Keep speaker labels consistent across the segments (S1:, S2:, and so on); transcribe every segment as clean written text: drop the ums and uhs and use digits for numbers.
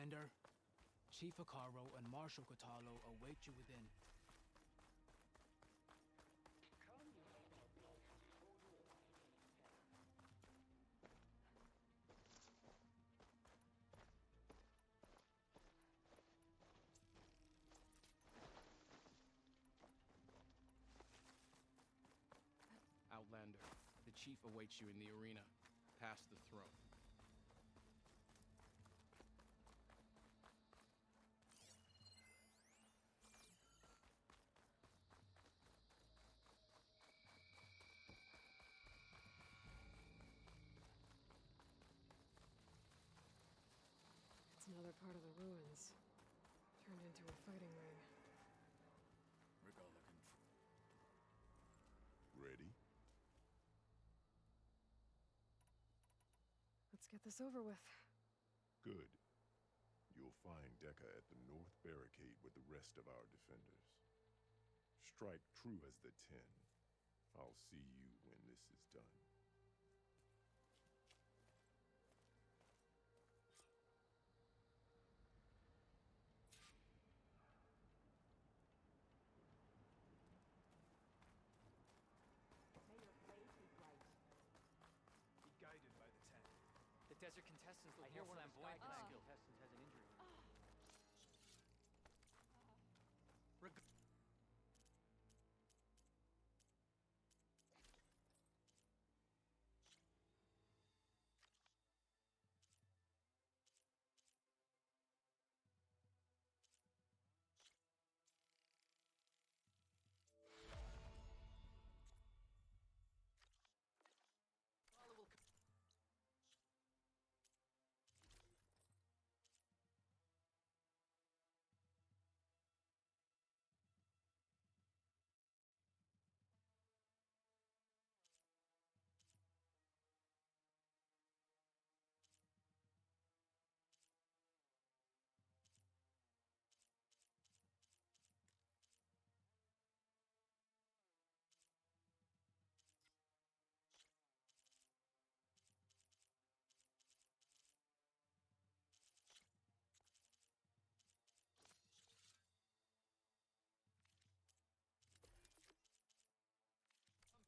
S1: Outlander, Chief Hekarro and Marshal Kotallo await you within.
S2: Outlander, the Chief awaits you in the arena, past the throne.
S3: It's another part of the ruins, turned into a fighting ring.
S4: Regalla control.
S5: Ready?
S3: Let's get this over with.
S5: Good. You'll find Dekka at the north barricade with the rest of our defenders. Strike true as the 10. I'll see you when this is done.
S4: Be guided by the 10.
S6: The desert contestants look
S7: I hear
S6: more
S7: one of the
S6: flamboyant than
S7: Sky
S6: skilled.
S7: contestants has an injury.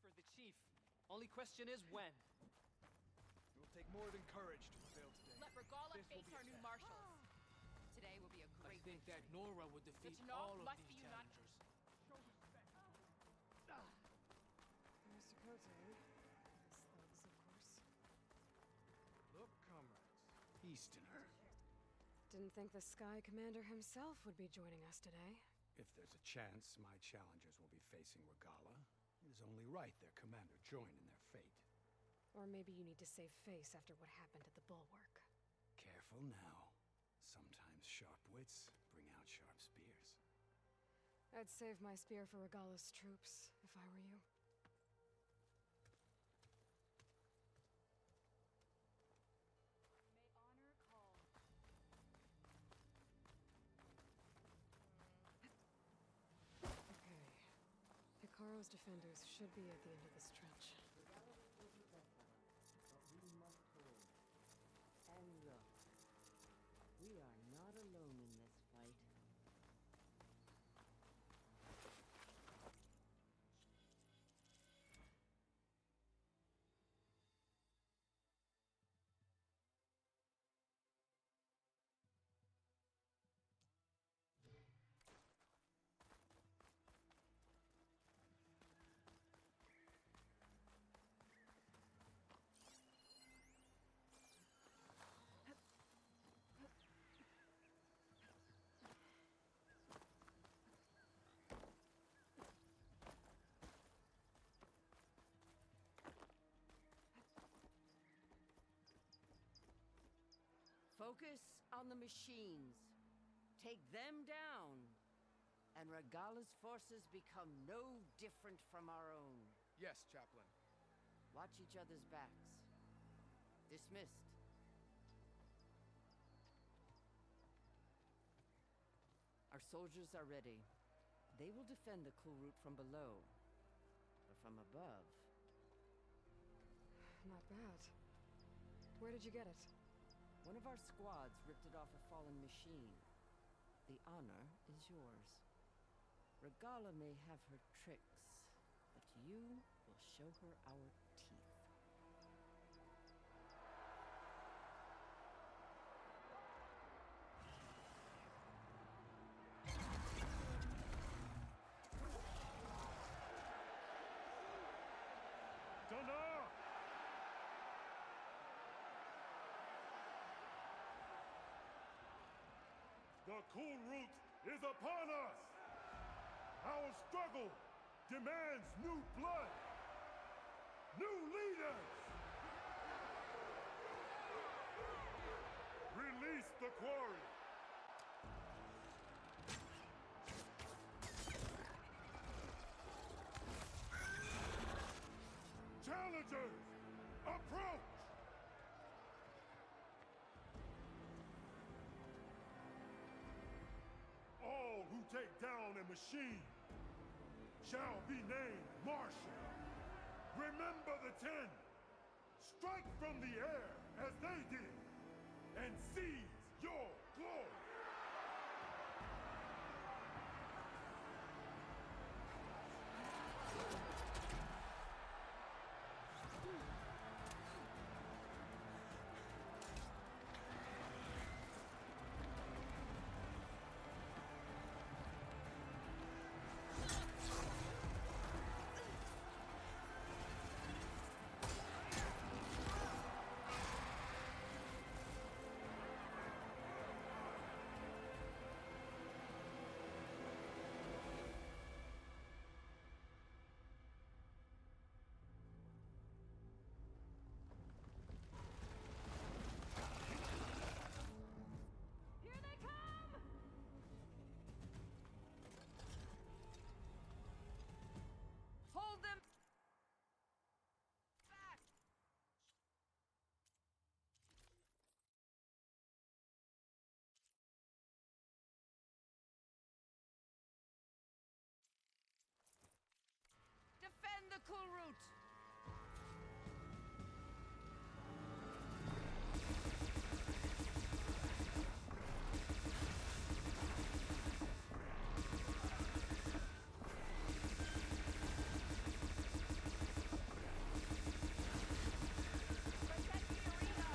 S6: For the Chief. Only question is when.
S4: It will take more than courage to prevail today.
S8: Let Regalla
S4: This will
S8: face
S4: be a
S8: our new
S4: test.
S8: marshals. Today will be a
S1: I
S8: great
S1: think
S8: victory.
S1: that Nora would defeat
S8: to know
S1: all of
S8: must
S1: these
S8: be united.
S1: challengers.
S3: There's Dakota. His thugs, of course.
S4: Look, comrades.
S2: Easterner.
S3: Didn't think the Sky Commander himself would be joining us today.
S9: If there's a chance my challengers will be facing Regalla, it is only right their commander join in their fate.
S3: Or maybe you need to save face after what happened at the Bulwark.
S9: Careful now. Sometimes sharp wits bring out sharp spears.
S3: I'd save my spear for Regalla's troops, if I were you.
S8: May honor call.
S3: Okay. Hekarro's defenders should be at the end of this trench.
S10: But we must hold. And look, we are not alone in this fight. Focus on the machines. Take them down. And Regalla's forces become no different from our own.
S2: Yes, Chaplain.
S10: Watch each other's backs. Dismissed. Our soldiers are ready. They will defend the Kulrut from below. But from above...
S3: Not bad. Where did you get it?
S10: One of our squads ripped it off a fallen machine. The honor is yours. Regala may have her tricks, but you will show her our teeth.
S5: Dana! The Kulrut is upon us! Our struggle demands new blood! New leaders! Release the quarry! Challengers, approach! All who take down a machine shall be named Marshal. Remember the 10. Strike from the air as they did, and seize your glory.
S8: Here they come!
S10: Hold them back! Defend the Kulrut! Protect the arena!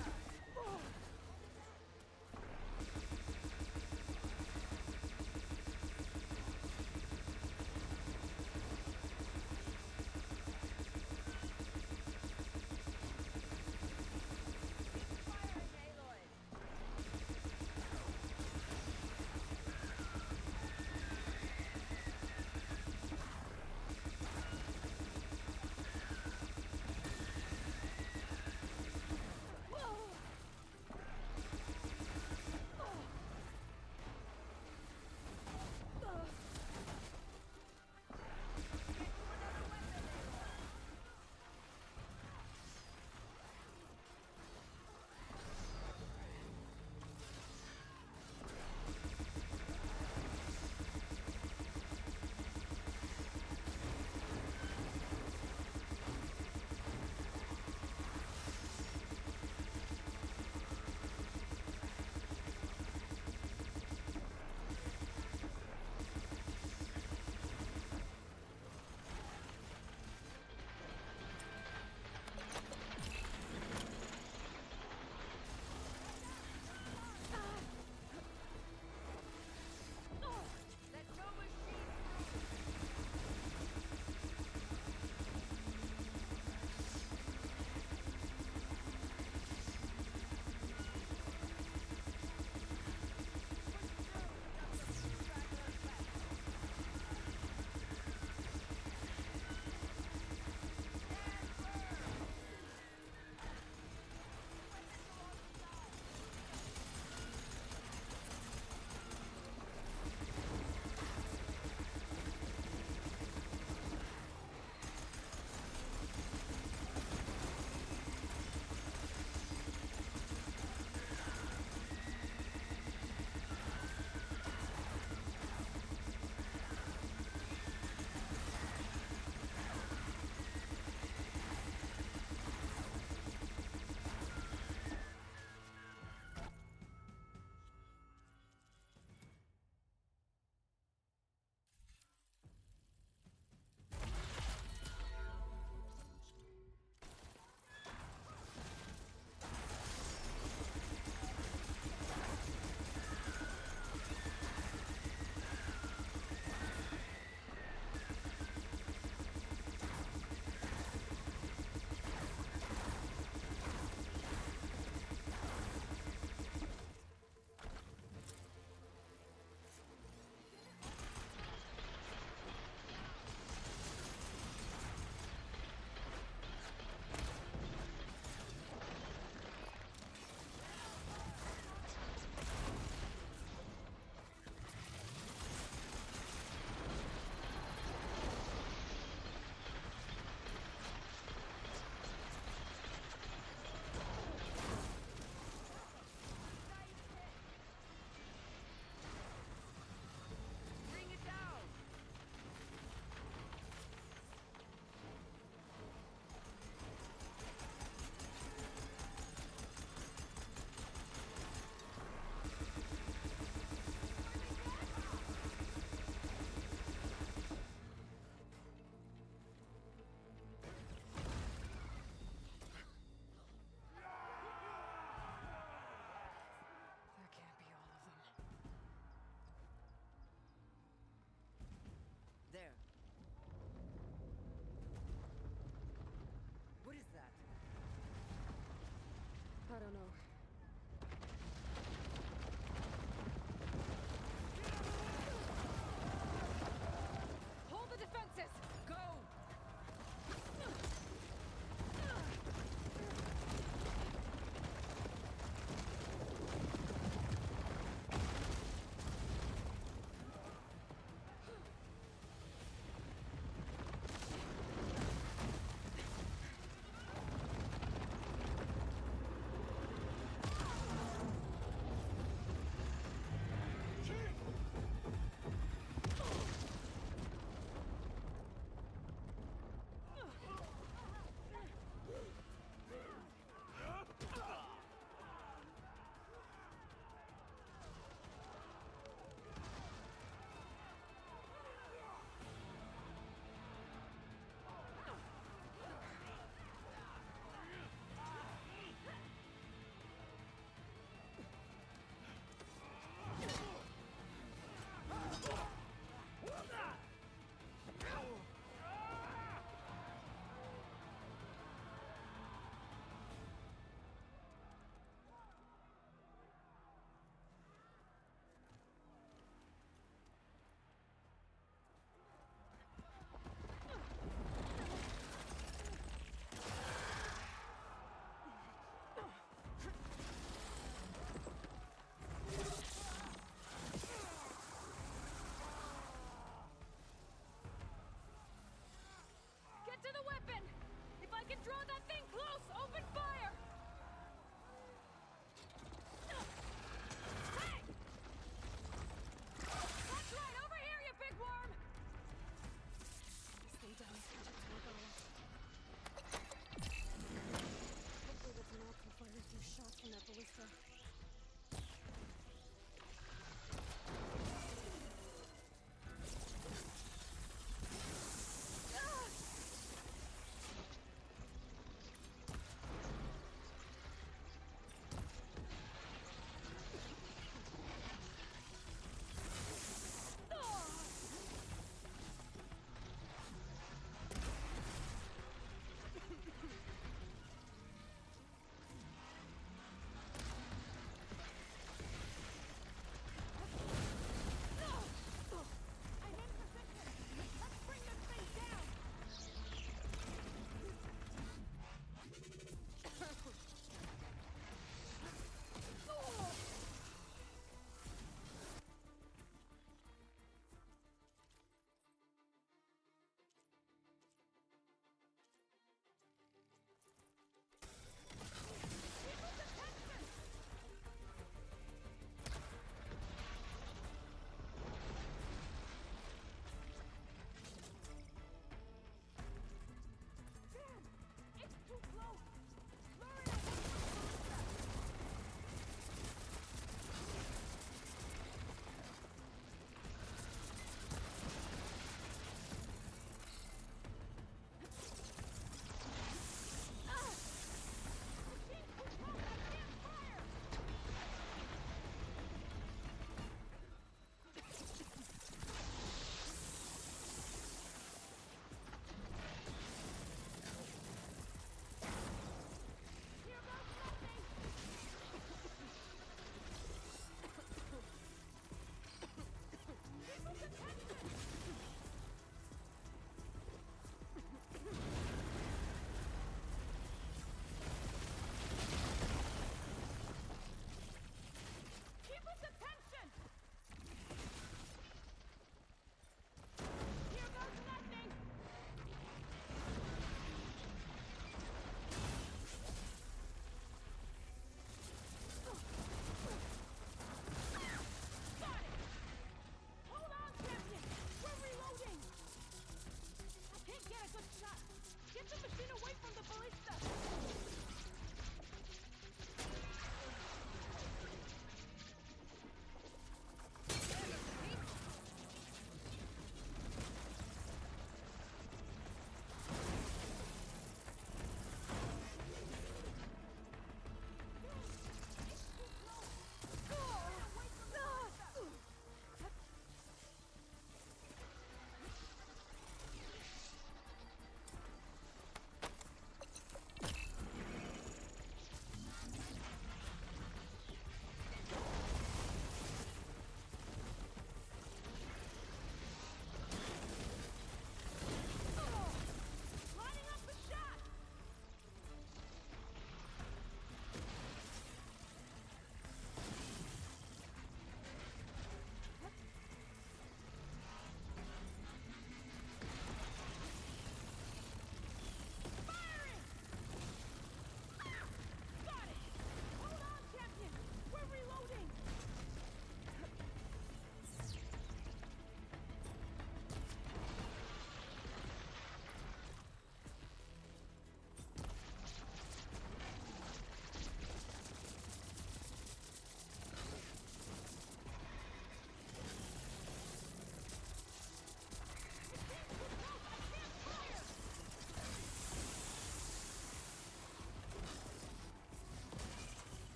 S8: closer.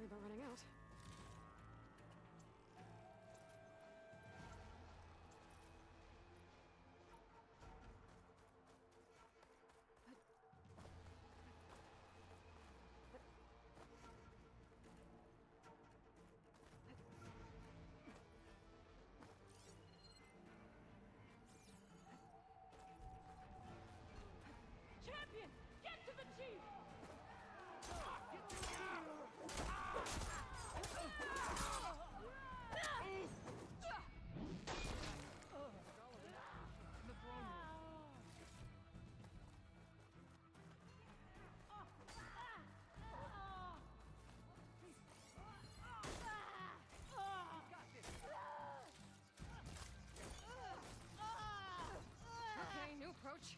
S3: about running out.
S8: Champion, get to the chief!
S3: Okay, new approach.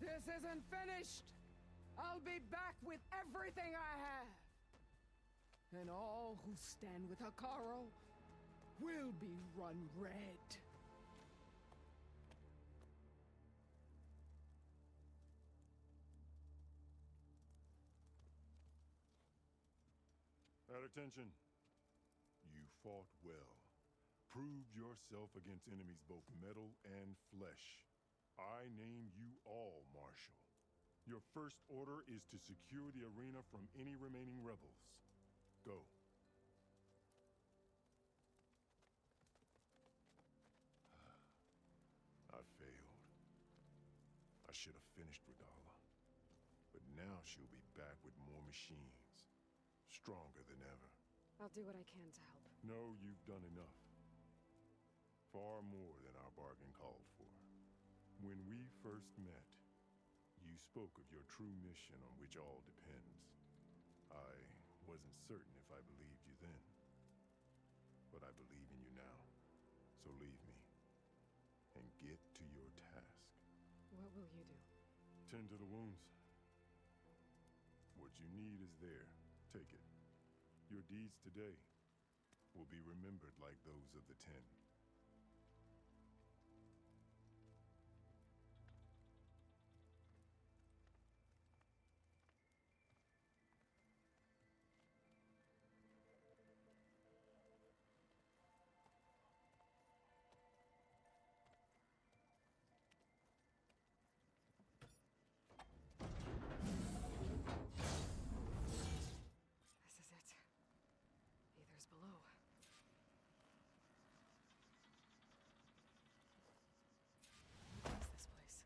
S10: This isn't finished! I'll be back with everything I have! And all who stand with Hekarro will be run red.
S5: At attention. You fought well. Proved yourself against enemies both metal and flesh. I name you all Marshal. Your first order is to secure the arena from any remaining rebels. Go. I failed. I should have finished Regala. But now she'll be back with more machines. Stronger than ever.
S3: I'll do what I can to help.
S5: No, you've done enough. Far more than our bargain called for. When we first met, you spoke of your true mission on which all depends. I wasn't certain if I believed you then. But I believe in you now. So leave me. And get to your task.
S3: What will you do?
S5: Tend to the wounds. What you need is there. Take it. Your deeds today will be remembered like those of the Ten.
S3: This is it. Aether's below. What is this place?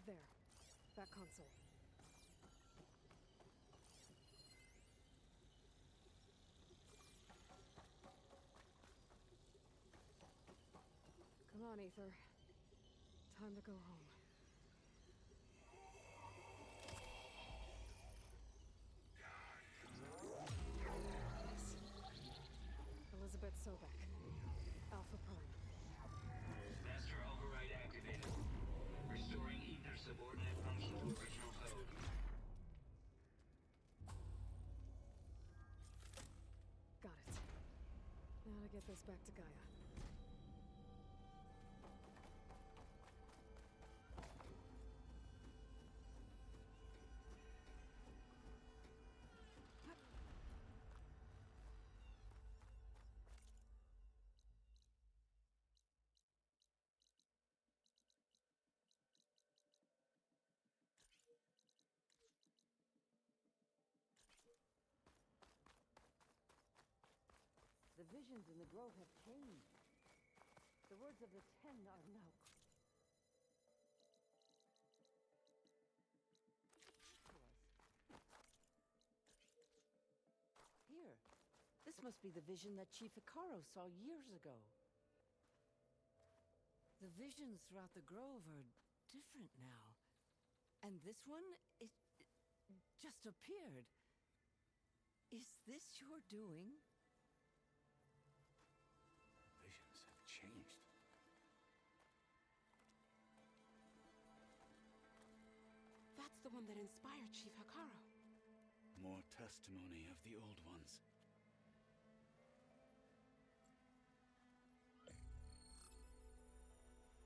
S3: There. That console. Come on, Aether. Time to go home. Elizabeth Sobek. Alpha Prime.
S7: Master override activated. Restoring Ether subordinate function to original code.
S3: Got it. Now to get this back to Gaia.
S10: visions in the grove have changed. The words of the Ten are now to us. Here. This must be the vision that Chief Hikaru saw years ago. The visions throughout the grove are different now. And this one, it just appeared. Is this your doing?
S9: Visions have changed.
S11: That's the one that inspired Chief Hikaru.
S9: More testimony of the old ones.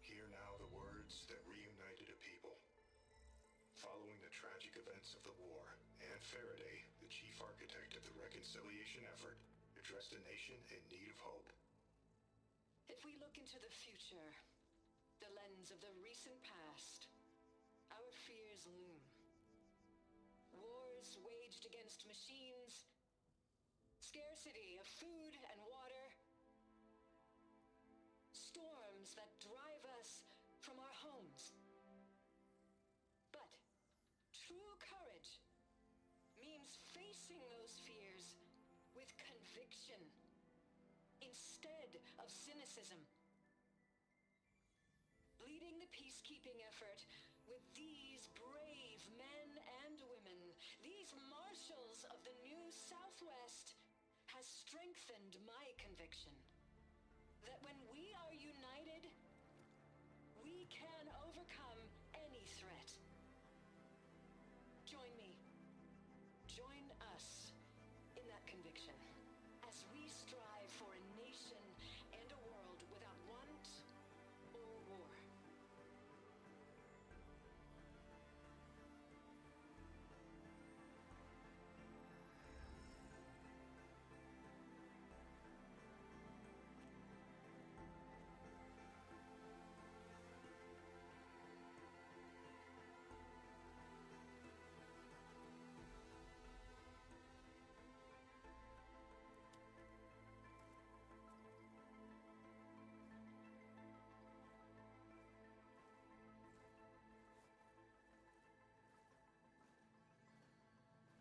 S5: Hear now the words that reunited a people. Following the tragic events of the war, Anne Faraday, the chief architect of the reconciliation effort, addressed a nation in need of hope.
S12: If we look into the future, the lens of the recent past, our fears loom. Wars waged against machines, scarcity of food and water, storms that drive us from our homes. But true courage means facing those fears with conviction instead of cynicism. Leading the peacekeeping effort with these brave men and women, these marshals of the new Southwest, has strengthened my conviction that when we are united, we can overcome any threat. Join me. Join us in that conviction as we strive for a nation and a world without want or war.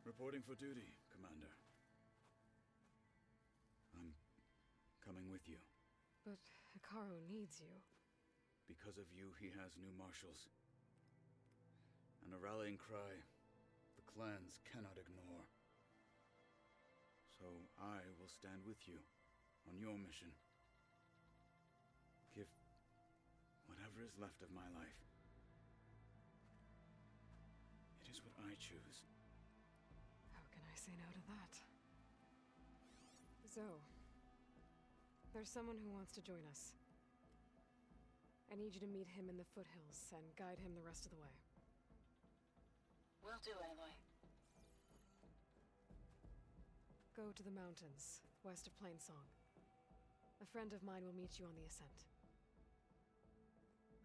S9: Reporting for duty, Commander. I'm coming with you.
S3: But Hikaru needs you.
S9: Because of you, he has new marshals. And a rallying cry the clans cannot ignore. So I will stand with you on your mission. Give whatever is left of my life. It is what I choose.
S3: How can I say no to that? Zoe, there's someone who wants to join us. I need you to meet him in the foothills and guide him the rest of the way.
S12: Will do, Aloy.
S3: Go to the mountains, west of Plainsong. A friend of mine will meet you on the ascent.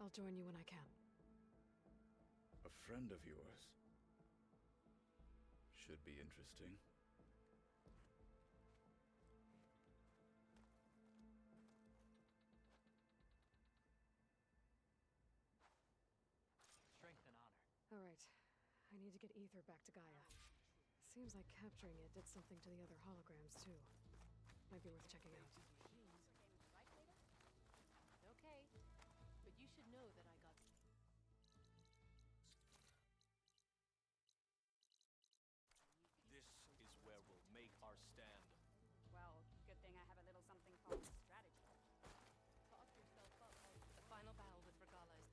S3: I'll join you when I can.
S9: A friend of yours? Should be interesting.
S6: Strength and honor.
S3: All right. I need to get Ether back to Gaia. Seems like capturing it did something to the other holograms, too. Might be worth checking out.
S11: Okay, but you should know that I got...
S4: This is where we'll make our stand.
S8: Well, good thing I have a little something called strategy.
S11: Talk yourself up. The final battle with Regala is...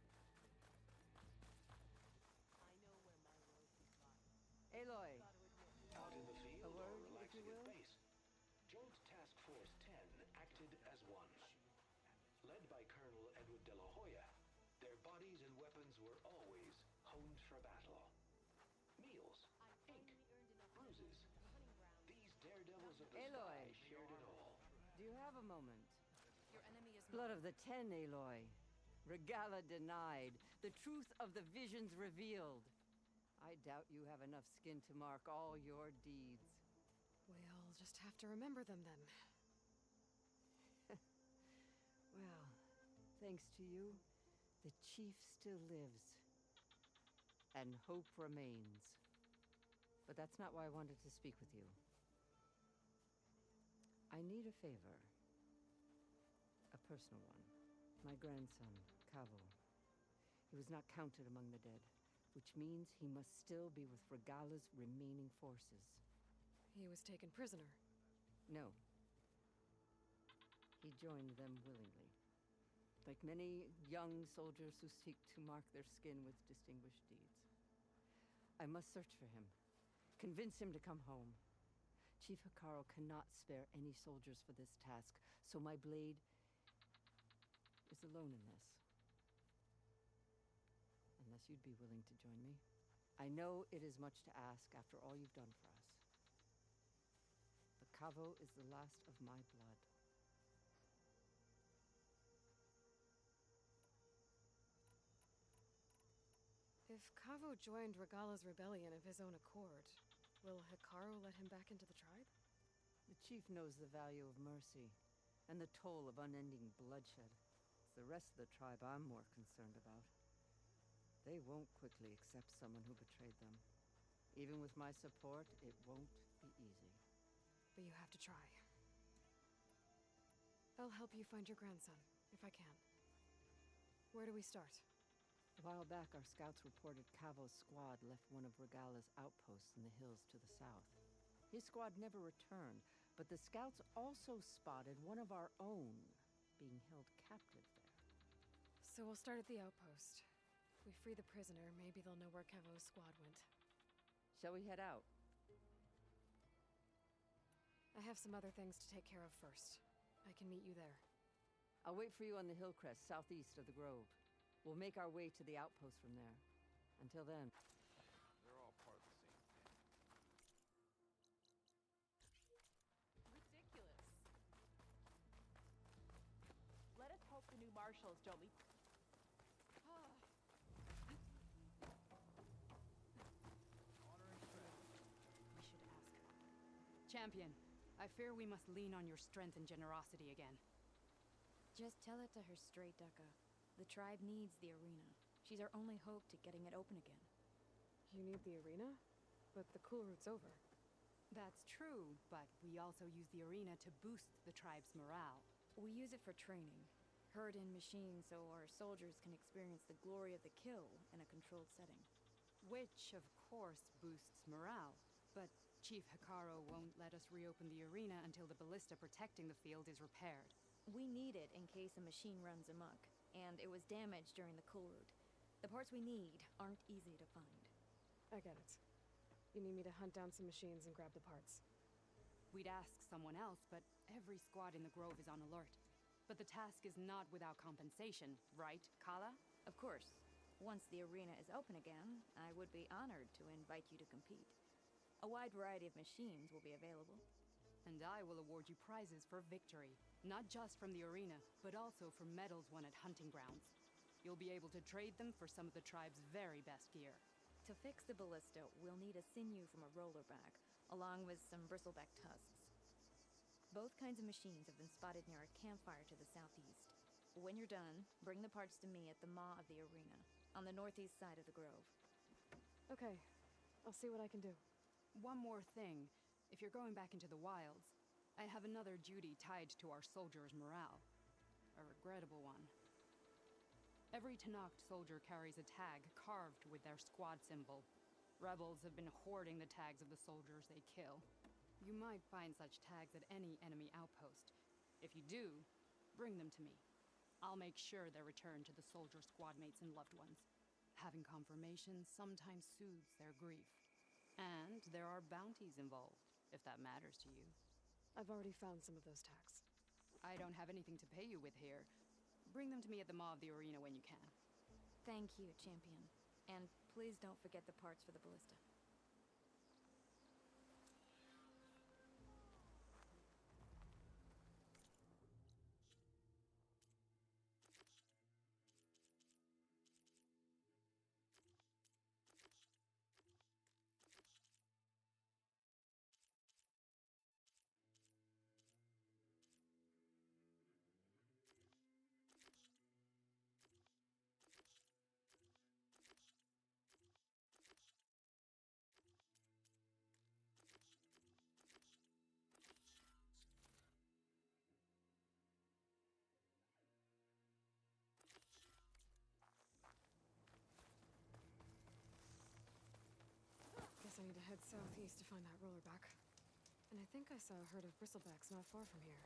S11: I know where my royalties lie.
S10: Aloy,
S7: Out in the field
S10: a word,
S7: or
S10: if
S7: relaxing
S10: you
S7: at
S10: will?
S7: base, Joint Task Force 10 acted as one. Led by Colonel Edward de la Hoya, their bodies and weapons were always honed for battle. Meals, ink, bruises. These daredevils of the
S10: Aloy.
S7: sky shared it all.
S10: Do you have a moment?
S11: Your enemy is
S10: Blood of the Ten, Aloy. Regala denied. The truth of the visions revealed. I doubt you have enough skin to mark all your deeds.
S3: We'll just have to remember them then.
S10: Thanks to you, the chief still lives. And hope remains. But that's not why I wanted to speak with you. I need a favor. A personal one. My grandson, Cavo. He was not counted among the dead, which means he must still be with Regala's remaining forces.
S3: He was taken prisoner.
S10: No. He joined them willingly. Like many young soldiers who seek to mark their skin with distinguished deeds. I must search for him. Convince him to come home. Chief Hekarro cannot spare any soldiers for this task, so my blade is alone in this. Unless you'd be willing to join me. I know it is much to ask after all you've done for us. But Cavo is the last of my blood.
S3: If Cavo joined Regala's rebellion of his own accord, will Hekarro let him back into the tribe?
S10: The chief knows the value of mercy, and the toll of unending bloodshed. It's the rest of the tribe I'm more concerned about. They won't quickly accept someone who betrayed them. Even with my support, it won't be easy.
S3: But you have to try. I'll help you find your grandson, if I can. Where do we start?
S10: A while back, our scouts reported Cavo's squad left one of Regala's outposts in the hills to the south. His squad never returned, but the scouts also spotted one of our own being held captive there.
S3: So we'll start at the outpost. If we free the prisoner, maybe they'll know where Cavo's squad went.
S10: Shall we head out?
S3: I have some other things to take care of first. I can meet you there.
S10: I'll wait for you on the hill crest southeast of the grove. We'll make our way to the outpost from there. Until then...
S4: They're all part of the same thing.
S11: Ridiculous. Let us hope the new marshals don't leave.
S6: We should ask her. Champion, I fear we must lean on your strength and generosity again.
S13: Just tell it to her straight, Ducka. The tribe needs the arena. She's our only hope to getting it open again.
S3: You need the arena? But the cool route's over.
S6: That's true, but we also use the arena to boost the tribe's morale.
S13: We use it for training. Herd in machines so our soldiers can experience the glory of the kill in a controlled setting.
S6: Which, of course, boosts morale. But Chief Hekarro won't let us reopen the arena until the ballista protecting the field is repaired.
S13: We need it in case a machine runs amok, and it was damaged during the cool route. The parts we need aren't easy to find.
S3: I get it. You need me to hunt down some machines and grab the parts.
S6: We'd ask someone else, but every squad in the Grove is on alert. But the task is not without compensation, right, Kala?
S13: Of course. Once the arena is open again, I would be honored to invite you to compete. A wide variety of machines will be available.
S6: And I will award you prizes for victory, not just from the arena, but also for medals won at hunting grounds. You'll be able to trade them for some of the tribe's very best gear.
S13: To fix the ballista, we'll need a sinew from a rollerback, along with some bristleback tusks. Both kinds of machines have been spotted near a campfire to the southeast. When you're done, bring the parts to me at the maw of the arena, on the northeast side of the grove.
S3: Okay, I'll see what I can do.
S6: One more thing. If you're going back into the wilds, I have another duty tied to our soldiers' morale. A regrettable one. Every Tenakth soldier carries a tag carved with their squad symbol. Rebels have been hoarding the tags of the soldiers they kill. You might find such tags at any enemy outpost. If you do, bring them to me. I'll make sure they're returned to the soldier squad mates and loved ones. Having confirmation sometimes soothes their grief. And there are bounties involved, if that matters to you.
S3: I've already found some of those tags.
S6: I don't have anything to pay you with here. Bring them to me at the maw of the arena when you can.
S13: Thank you, champion. And please don't forget the parts for the ballista.
S3: need to head southeast to find that rollerback. And I think I saw a herd of bristlebacks not far from here.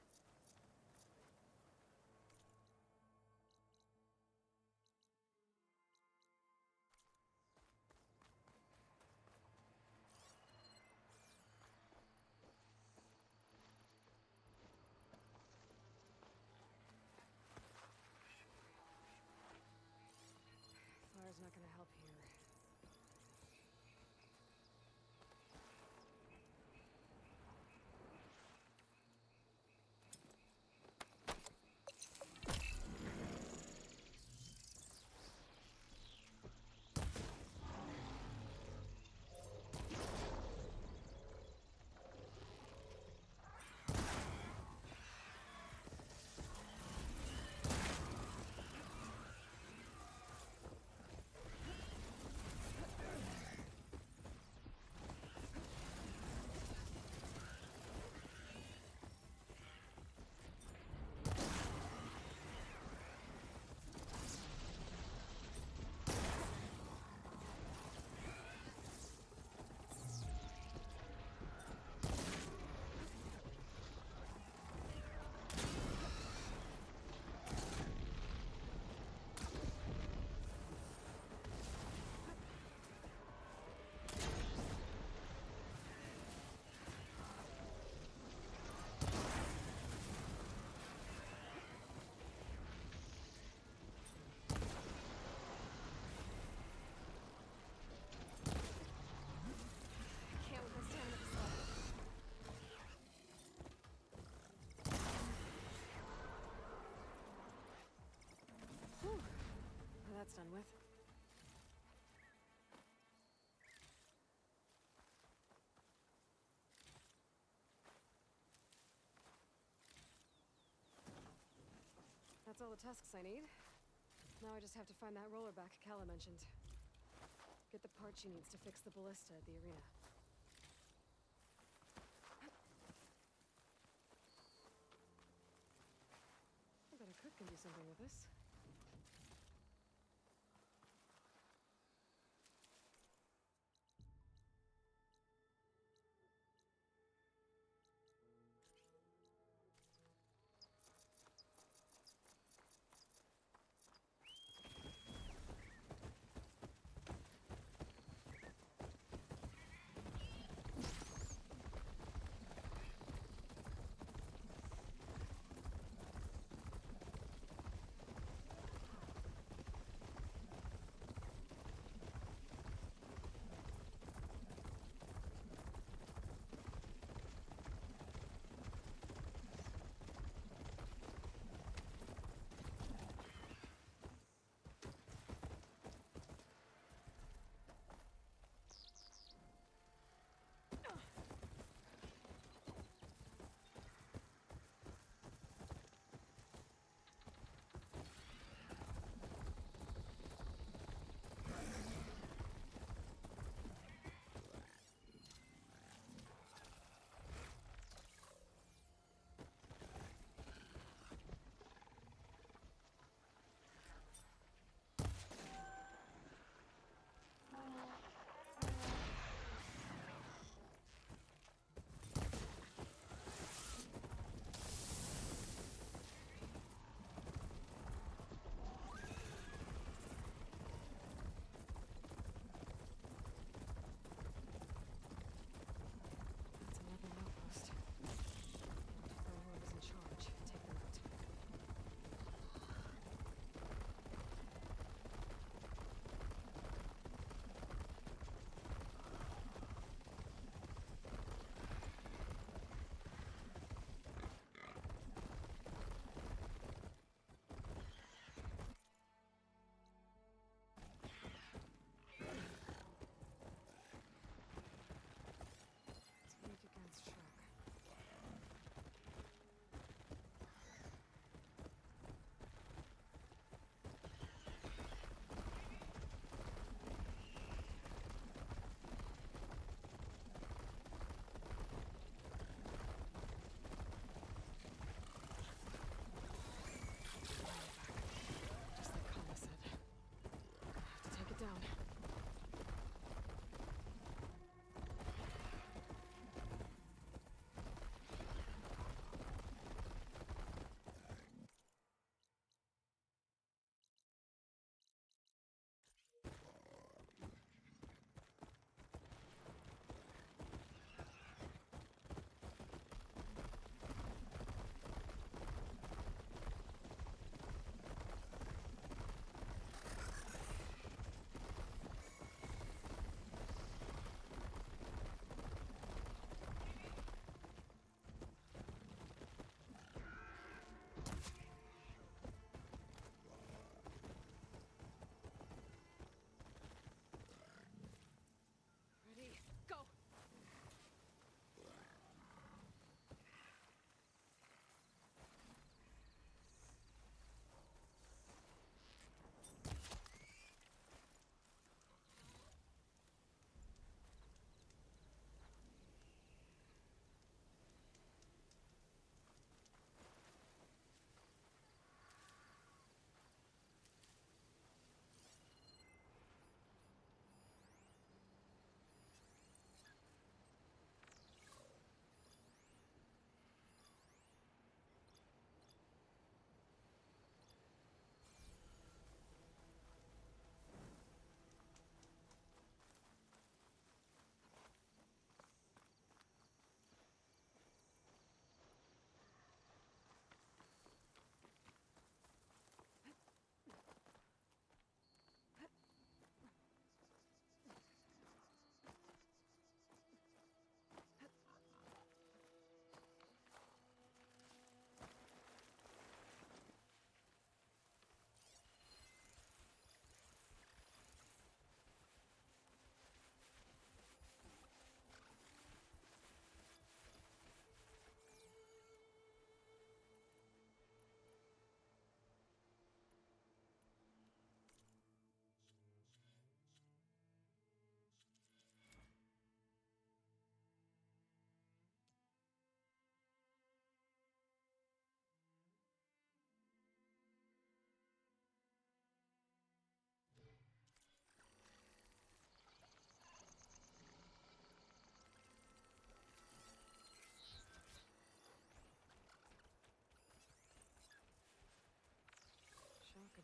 S3: Fire's not gonna help here. Can't withstand this level. Whew. Well, that's done with. That's all the tusks I need. Now I just have to find that rollerback Kala mentioned. Get the part she needs to fix the ballista at the arena. I bet a cook can do something with this.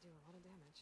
S3: do a lot of damage.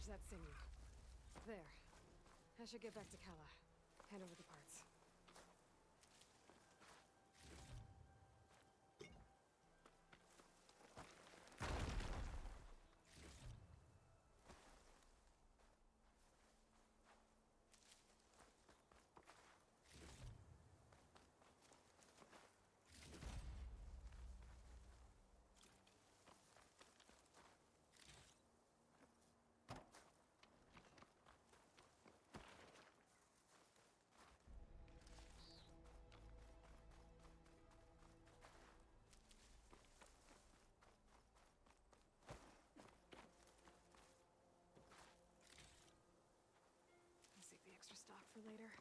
S3: There's that sinew. There. I should get back to Kala. Hand over the parts. Save the extra stock for later.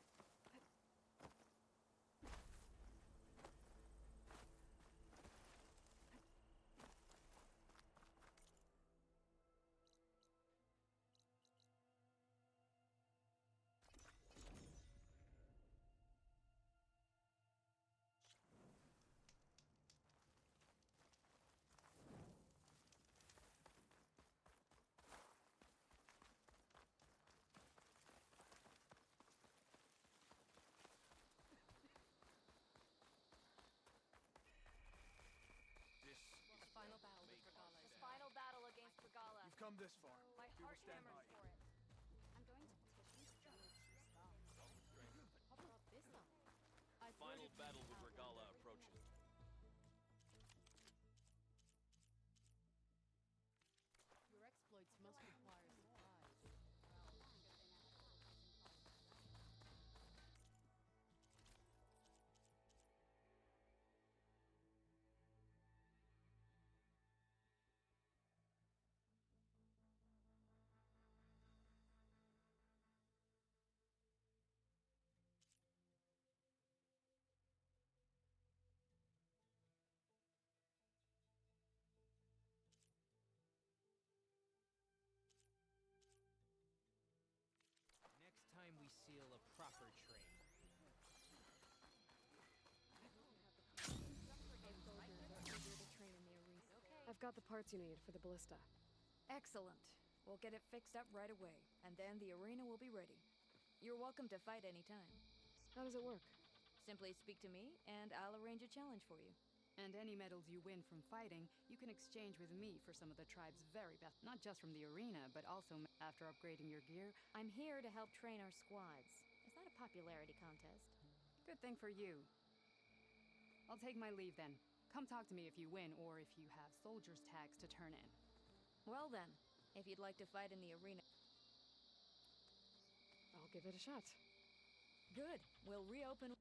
S11: The final battle with Regala is
S8: Final battle against Regala.
S4: You've come this far.
S8: My
S4: We will
S8: heart
S4: stand by
S8: hammers
S4: you.
S8: for it. I'm going to petition to donate two stuff.
S11: How brought this up?
S14: Final battle with Regala approaches.
S11: Your exploits must require supplies.
S15: Next time we seal a proper train.
S3: I've got the parts you need for the ballista.
S13: Excellent. We'll get it fixed up right away, and then the arena will be ready. You're welcome to fight anytime.
S3: How does it work?
S13: Simply speak to me, and I'll arrange a challenge for you.
S6: And any medals you win from fighting, you can exchange with me for some of the tribe's very best. Not just from the arena, but also after upgrading your gear.
S13: I'm here to help train our squads. It's not a popularity contest.
S6: Good thing for you. I'll take my leave then. Come talk to me if you win, or if you have soldiers' tags to turn in.
S13: Well then, if you'd like to fight in the arena...
S3: I'll give it a shot.
S13: Good. We'll reopen...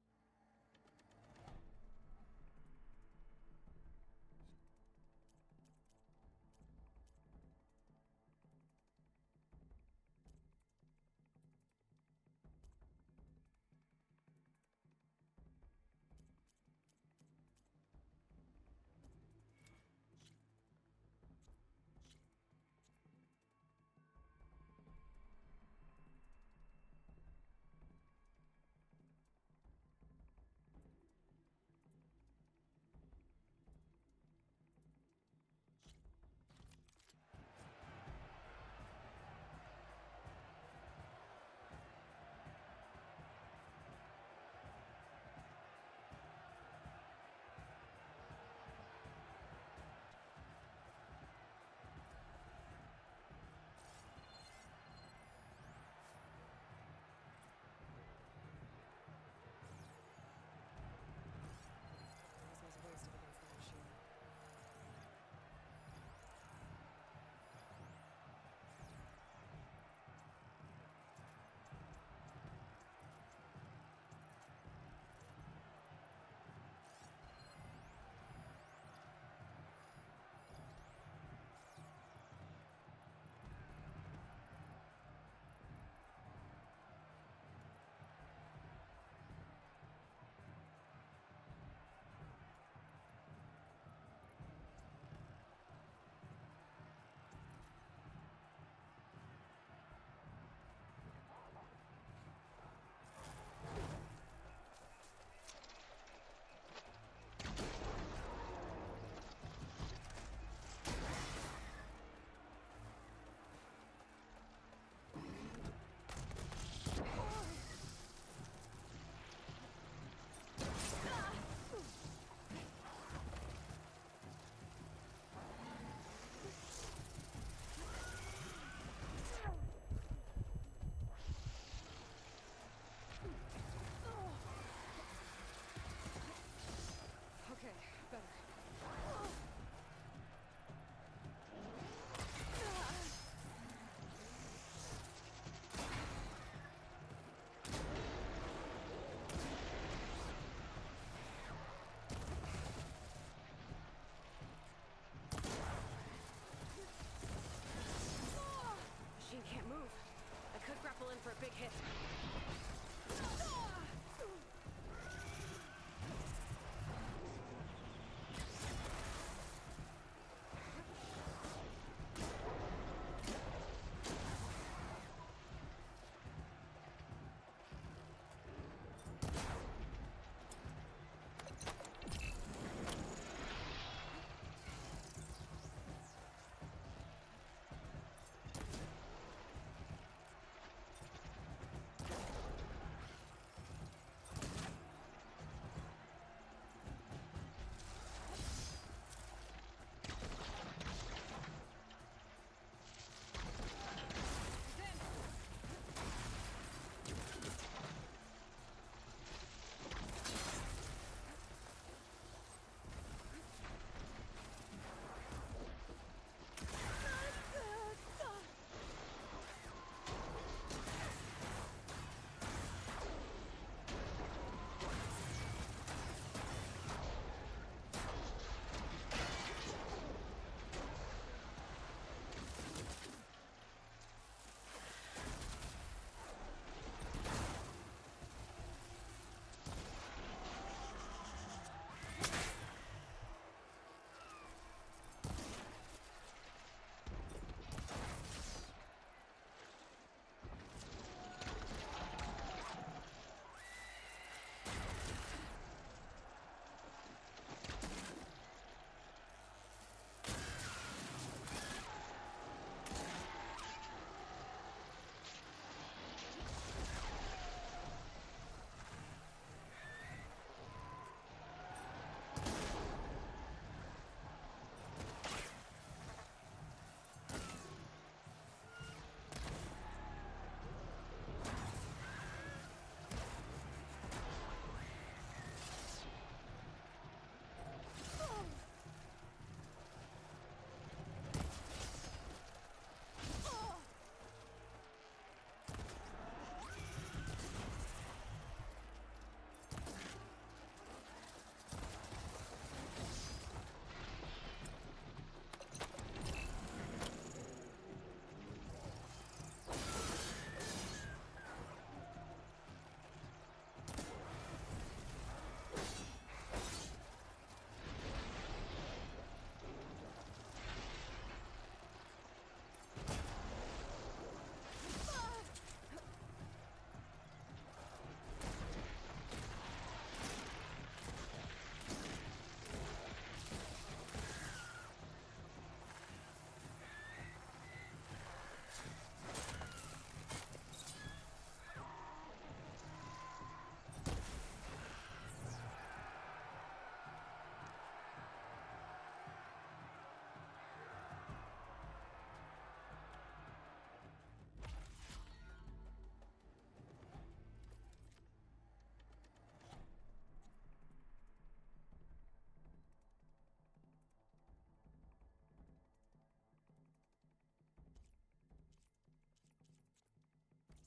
S3: for a big hit.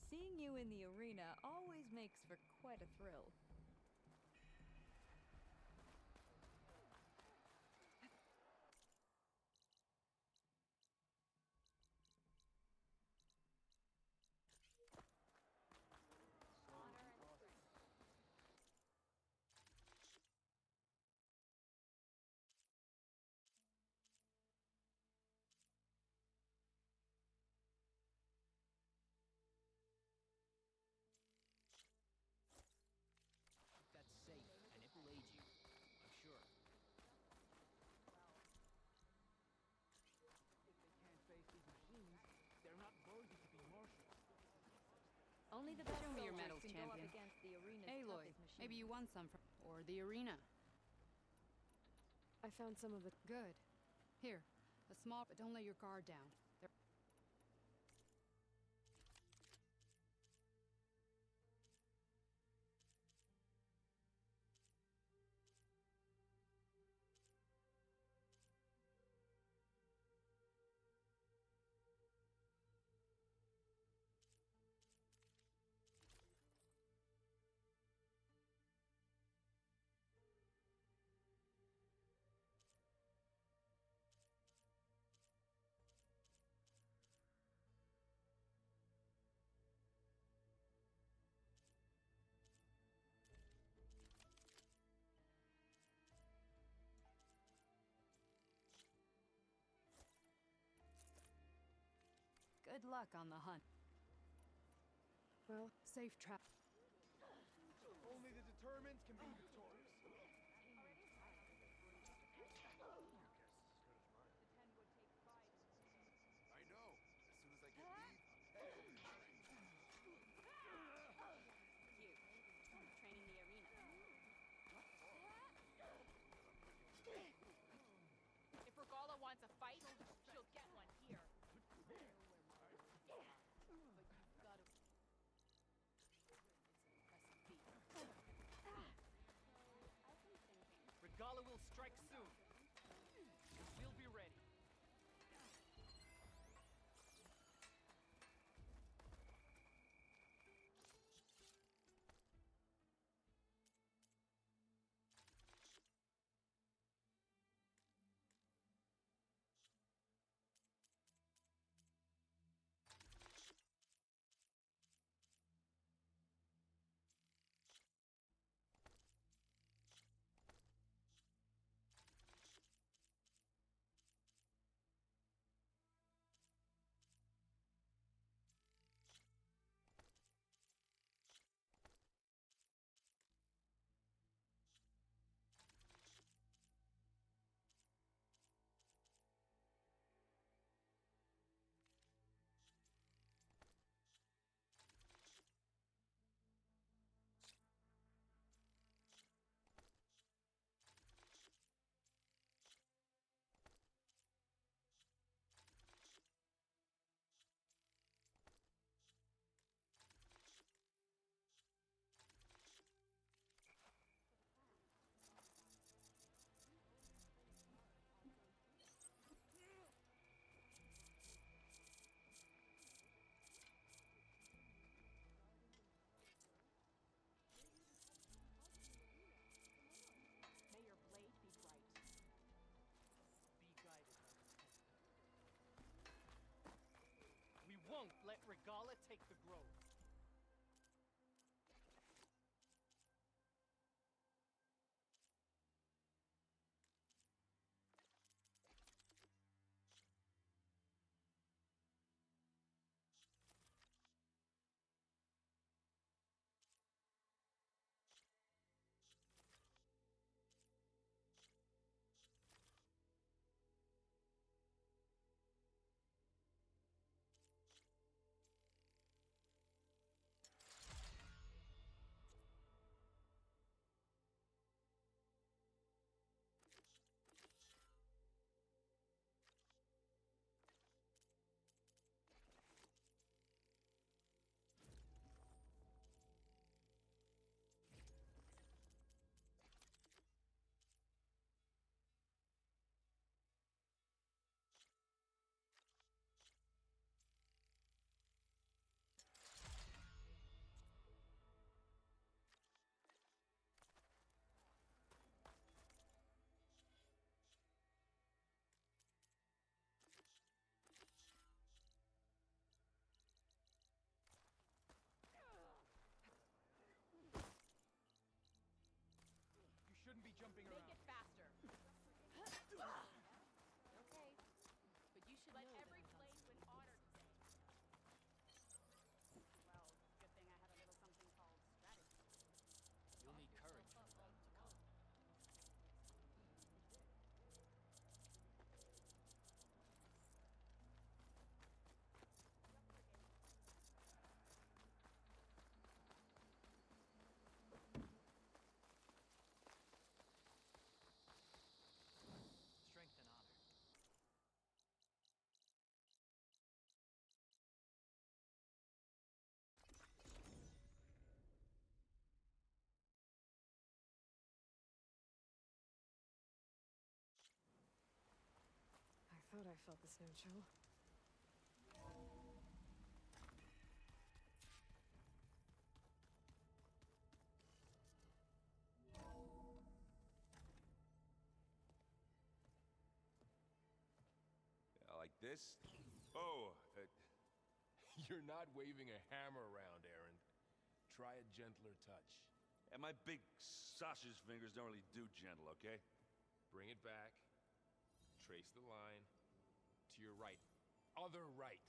S13: Seeing you in the arena always makes for quite a thrill.
S15: That's safe, and it will aid you, I'm sure.
S1: If they can't face these machines, they're not worthy to be marshals.
S13: Only the best
S6: Show me your
S13: soldiers
S6: medals,
S13: can go up
S6: champion.
S13: against the arena's
S6: Aloy,
S13: toughest machines.
S6: maybe you won some from... or the arena.
S3: I found some of the...
S6: Good. Here, a small... but don't let your guard down. They're... Good luck on the hunt.
S3: Well,
S6: safe travel.
S4: Only the determined can be victorious.
S5: I know. As soon as I get leave, I'm headed to the train.
S11: You. Training the arena. If Regala wants a fight, she'll get one here. But you've got to...
S15: Regala will strike soon. We'll be ready.
S11: May your blade be bright.
S15: Be guided by the Templar. We won't let Regala take the grove.
S4: You shouldn't be jumping
S11: Make
S4: around.
S11: it faster. Okay. But you should let every blade win honor today. Well, good thing I have a little something called strategy.
S15: You'll need courage for the battle to come. Strength and honor.
S3: I thought I felt this no chill.
S16: Like this? Oh, you're not waving a hammer around, Aaron. Try a gentler touch.
S14: And my big sausage fingers don't really do gentle, okay?
S16: Bring it back. Trace the line. To your right. Other right.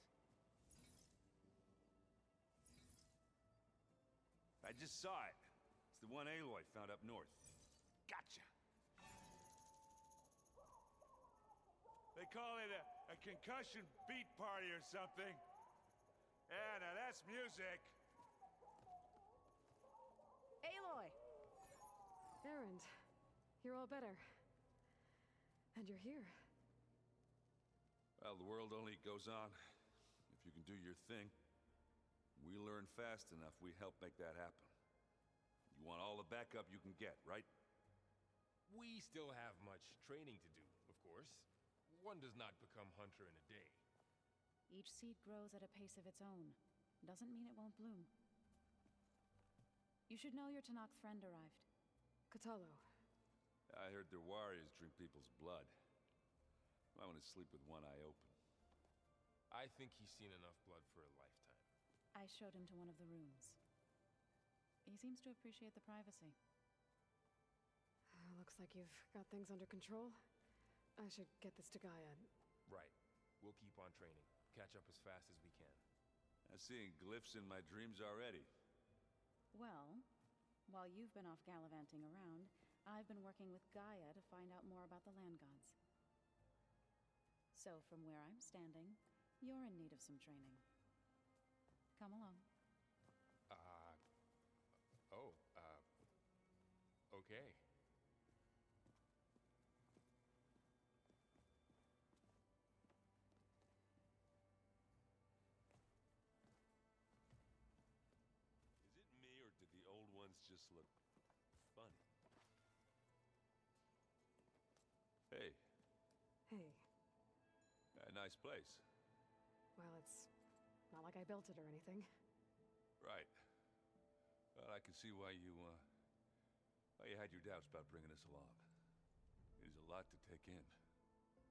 S14: I just saw it. It's the one Aloy found up north. Gotcha. They call it a concussion beat party or something. Yeah, now that's music.
S3: Aloy! Erend, you're all better. And you're here.
S14: Well, the world only goes on if you can do your thing. We learn fast enough, we help make that happen. You want all the backup you can get, right?
S16: We still have much training to do, of course. One does not become hunter in a day.
S17: Each seed grows at a pace of its own. Doesn't mean it won't bloom. You should know your Tanakh friend arrived.
S3: Kotallo.
S14: I heard their warriors drink people's blood. I want to sleep with one eye open.
S16: I think he's seen enough blood for a lifetime.
S17: I showed him to one of the rooms. He seems to appreciate the privacy.
S3: Looks like you've got things under control. I should get this to Gaia.
S16: Right. We'll keep on training. Catch up as fast as we can.
S14: I'm seeing glyphs in my dreams already.
S17: Well, while you've been off gallivanting around, I've been working with Gaia to find out more about the land gods. So from where I'm standing, you're in need of some training. Come along.
S16: Okay.
S14: Is it me, or did the old ones just look funny? Hey.
S3: Hey.
S14: Nice place.
S3: Well, it's not like I built it or anything.
S14: Right. Well, I can see why you had your doubts about bringing us along. It is a lot to take in.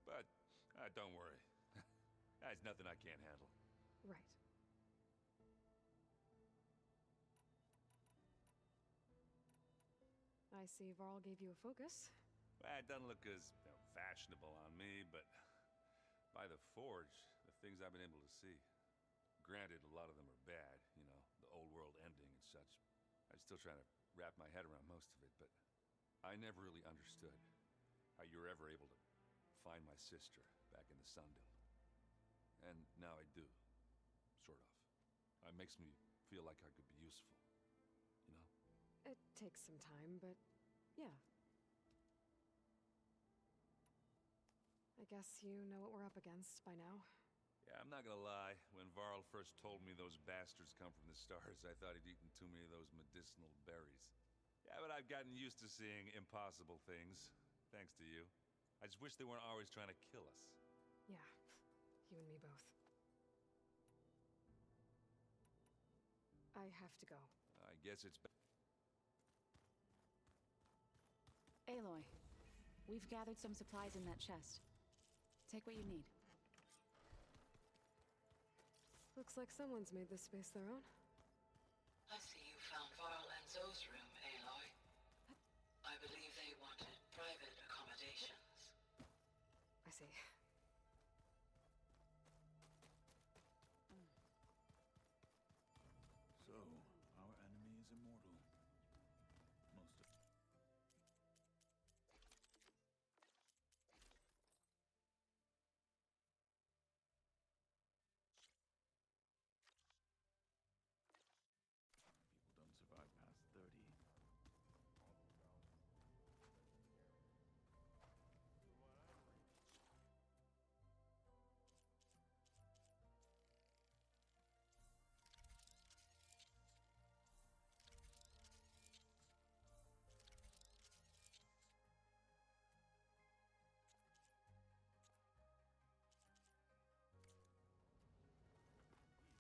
S14: But, don't worry. There's nothing I can't handle.
S3: Right. I see Varl gave you a focus.
S14: Well, it doesn't look as fashionable on me, but by the Forge, the things I've been able to see. Granted, a lot of them are bad, you know, the old world ending and such. I'm still trying to wrap my head around most of it, but I never really understood how you were ever able to find my sister back in the Sundom. And now I do, sort of. It makes me feel like I could be useful, you know?
S3: It takes some time, but yeah. I guess you know what we're up against by now.
S14: Yeah, I'm not gonna lie. When Varl first told me those bastards come from the stars, I thought he'd eaten too many of those medicinal berries. Yeah, but I've gotten used to seeing impossible things, thanks to you. I just wish they weren't always trying to kill us.
S3: Yeah, you and me both. I have to go.
S14: I guess it's...
S17: Aloy, we've gathered some supplies in that chest. Take what you need.
S3: Looks like someone's made this space their own.
S18: I see you found Varl and Zoe's room, Aloy. I believe they wanted private accommodations.
S3: I see.
S9: So, our enemy is immortal. Most of... People don't survive past 30.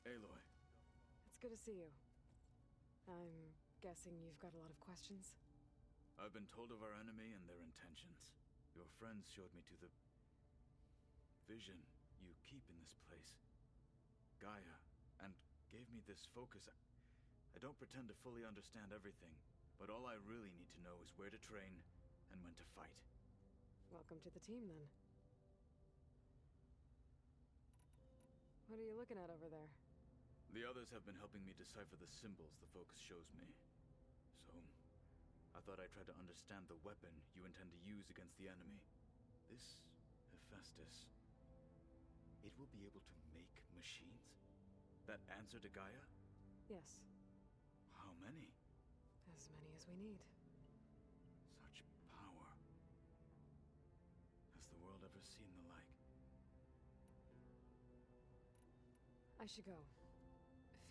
S9: Aloy.
S3: It's good to see you. I'm guessing you've got a lot of questions?
S9: I've been told of our enemy and their intentions. Your friends showed me to the vision you keep in this place, Gaia, and gave me this focus. I don't pretend to fully understand everything, but all I really need to know is where to train and when to fight.
S3: Welcome to the team, then. What are you looking at over there?
S9: The others have been helping me decipher the symbols the focus shows me. So, I thought I'd try to understand the weapon you intend to use against the enemy. This Hephaestus, it will be able to make machines that answer to Gaia?
S3: Yes.
S9: How many?
S3: As many as we need.
S9: Such power. Has the world ever seen the like?
S3: I should go.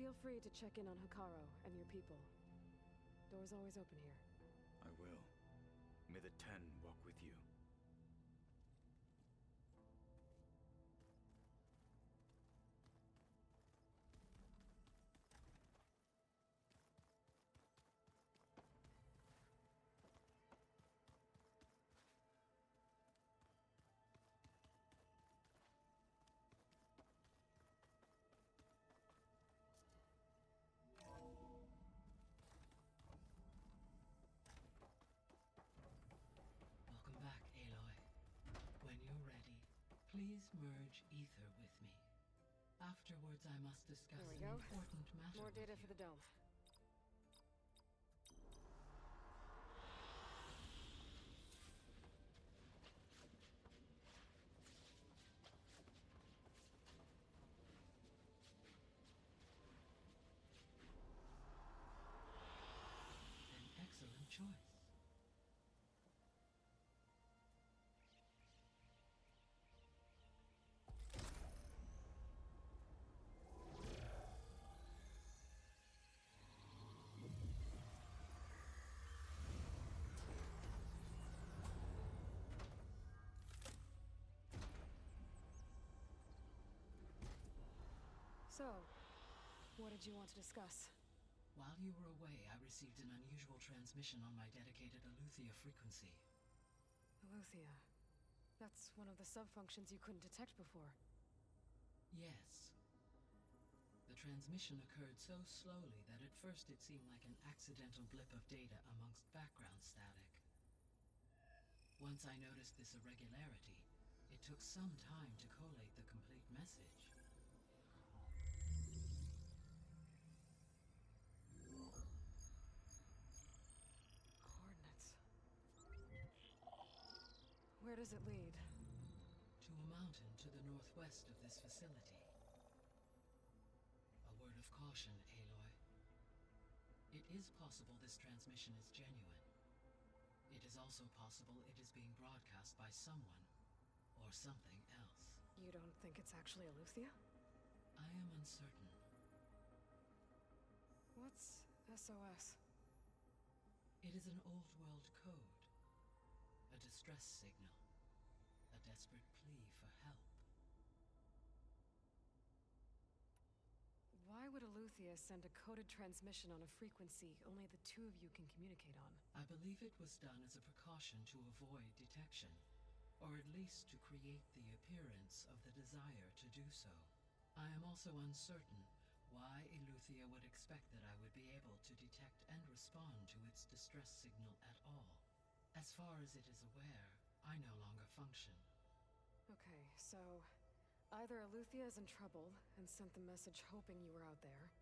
S3: Feel free to check in on Hikaru and your people. Door's always open here.
S9: I will. May the Ten walk with you.
S18: Welcome back, Aloy. When you're ready, please merge ether with me. Afterwards, I must discuss
S3: There we
S18: an
S3: go.
S18: important matter.
S3: More
S18: with
S3: data
S18: you.
S3: for the dome.
S18: An excellent choice.
S3: So, what did you want to discuss?
S18: While you were away, I received an unusual transmission on my dedicated Aletheia frequency.
S3: Aletheia. That's one of the sub-functions you couldn't detect before.
S18: Yes. The transmission occurred so slowly that at first it seemed like an accidental blip of data amongst background static. Once I noticed this irregularity, it took some time to collate the complete message.
S3: Coordinates. Where does it lead?
S18: To a mountain to the northwest of this facility. A word of caution, Aloy. It is possible this transmission is genuine. It is also possible it is being broadcast by someone or something else.
S3: You don't think it's actually Aletheia?
S18: I am uncertain.
S3: What's SOS?
S18: It is an old world code. A distress signal. A desperate plea for help.
S3: Why would Aletheia send a coded transmission on a frequency only the two of you can communicate on?
S18: I believe it was done as a precaution to avoid detection, or at least to create the appearance of the desire to do so. I am also uncertain why Aletheia would expect that I would be able to detect and respond to its distress signal at all. As far as it is aware, I no longer function.
S3: Okay, so either Aletheia is in trouble and sent the message hoping you were out there,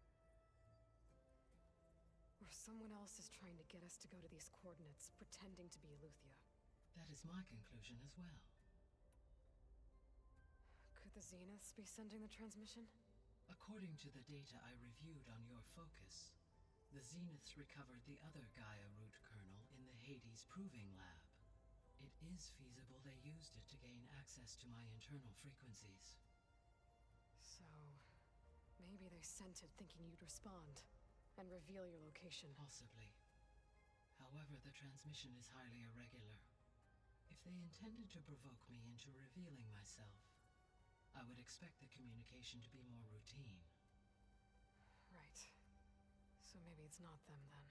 S3: or someone else is trying to get us to go to these coordinates, pretending to be Aletheia.
S18: That is my conclusion as well.
S3: Could the Zeniths be sending the transmission?
S18: According to the data I reviewed on your focus, the Zeniths recovered the other Gaia root kernel in the Hades Proving Lab. It is feasible they used it to gain access to my internal frequencies.
S3: So, maybe they sent it thinking you'd respond and reveal your location.
S18: Possibly. However, the transmission is highly irregular. If they intended to provoke me into revealing myself, I would expect the communication to be more routine.
S3: Right. So maybe it's not them then.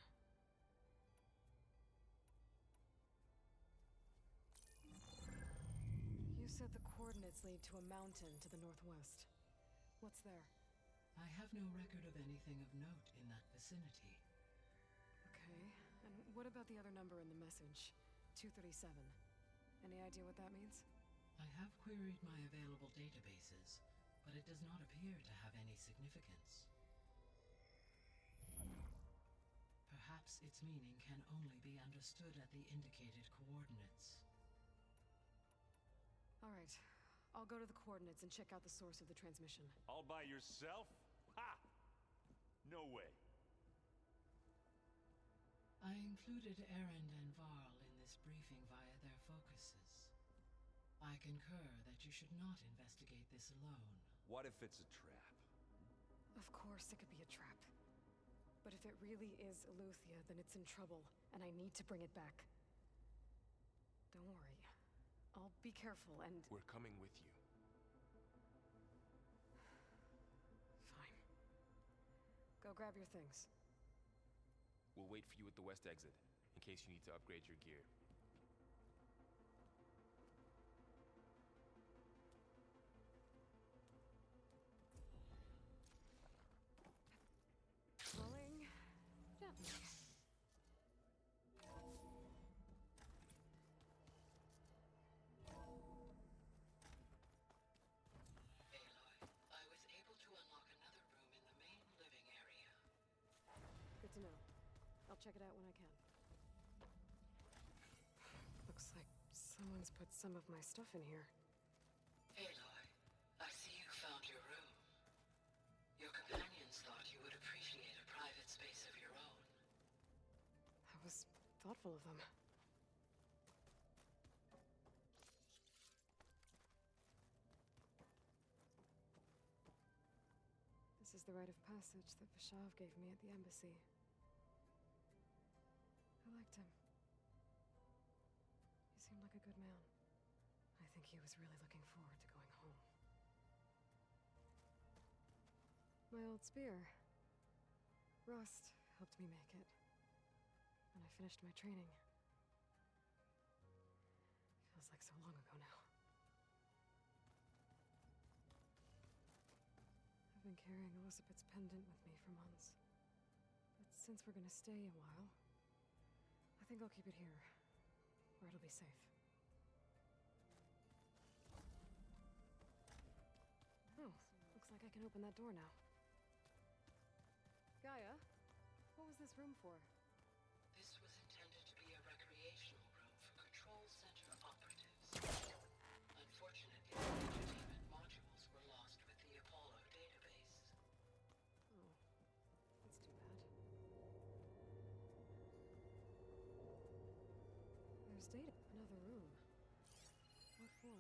S3: You said the coordinates lead to a mountain to the northwest. What's there?
S18: I have no record of anything of note in that vicinity.
S3: Okay, and what about the other number in the message? 237. Any idea what that means?
S18: I have queried my available databases, but it does not appear to have any significance. perhaps its meaning can only be understood at the indicated coordinates.
S3: All right. I'll go to the coordinates and check out the source of the transmission.
S19: All by yourself? Ha! No way.
S18: I included Erend and Varl in this briefing via their focuses. I concur that you should not investigate this alone.
S14: What if it's a trap?
S3: Of course it could be a trap. But if it really is Eleuthia, then it's in trouble, and I need to bring it back. Don't worry. I'll be careful and...
S16: We're coming with you.
S3: Fine. Go grab your things.
S16: We'll wait for you at the west exit, in case you need to upgrade your gear.
S3: Rolling gently.
S18: I was able to unlock another room in the main living area.
S3: Good to know. I'll check it out when I can. Looks like someone's put some of my stuff in here.
S18: Aloy, I see you found your room. Your companions thought you would appreciate a private space of your own.
S3: That was thoughtful of them. This is the rite of passage that Vashav gave me at the embassy. I liked him. He seemed like a good man. I think he was really looking forward to going home. My old spear. Rust helped me make it. When I finished my training. Feels like so long ago now. I've been carrying Elizabeth's pendant with me for months. But since we're gonna stay a while, I think I'll keep it here, where it'll be safe. Oh, looks like I can open that door now. Gaia, what was this room for?
S18: This was intended to be a recreational room for Control Center operatives. Unfortunately, the entertainment modules were lost with the Apollo database.
S3: Oh, that's too bad. There's data. Another room. What for?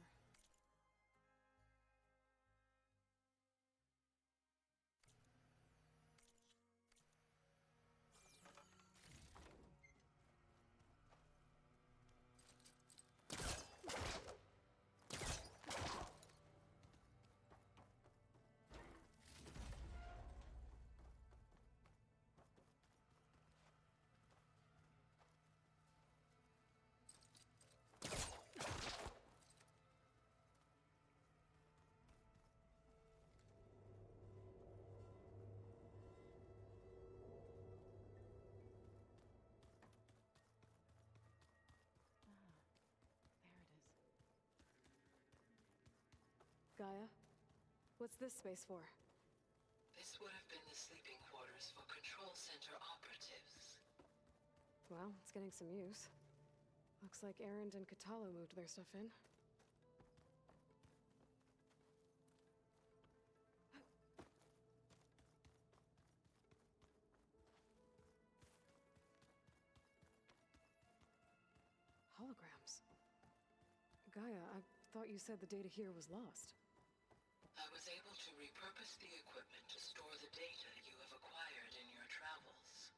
S3: Gaia, what's this space for?
S18: This would have been the sleeping quarters for Control Center operatives.
S3: Well, it's getting some use. Looks like Erend and Katalo moved their stuff in. Holograms. Gaia, I thought you said the data here was lost.
S18: I was able to repurpose the equipment to store the data you have acquired in your travels.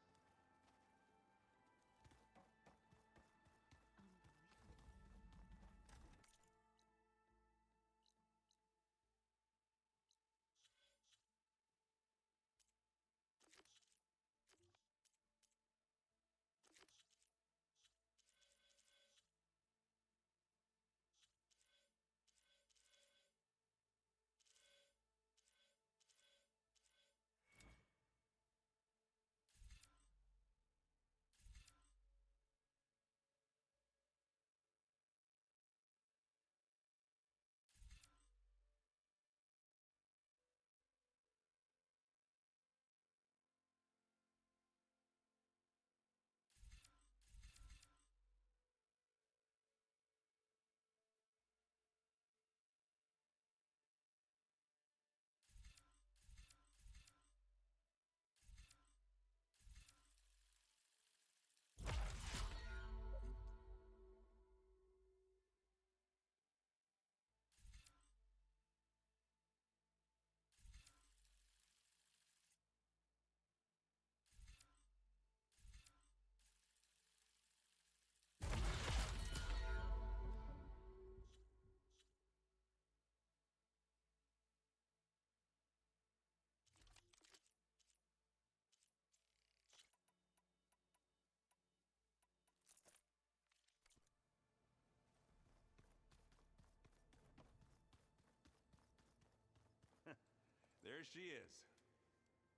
S14: she is.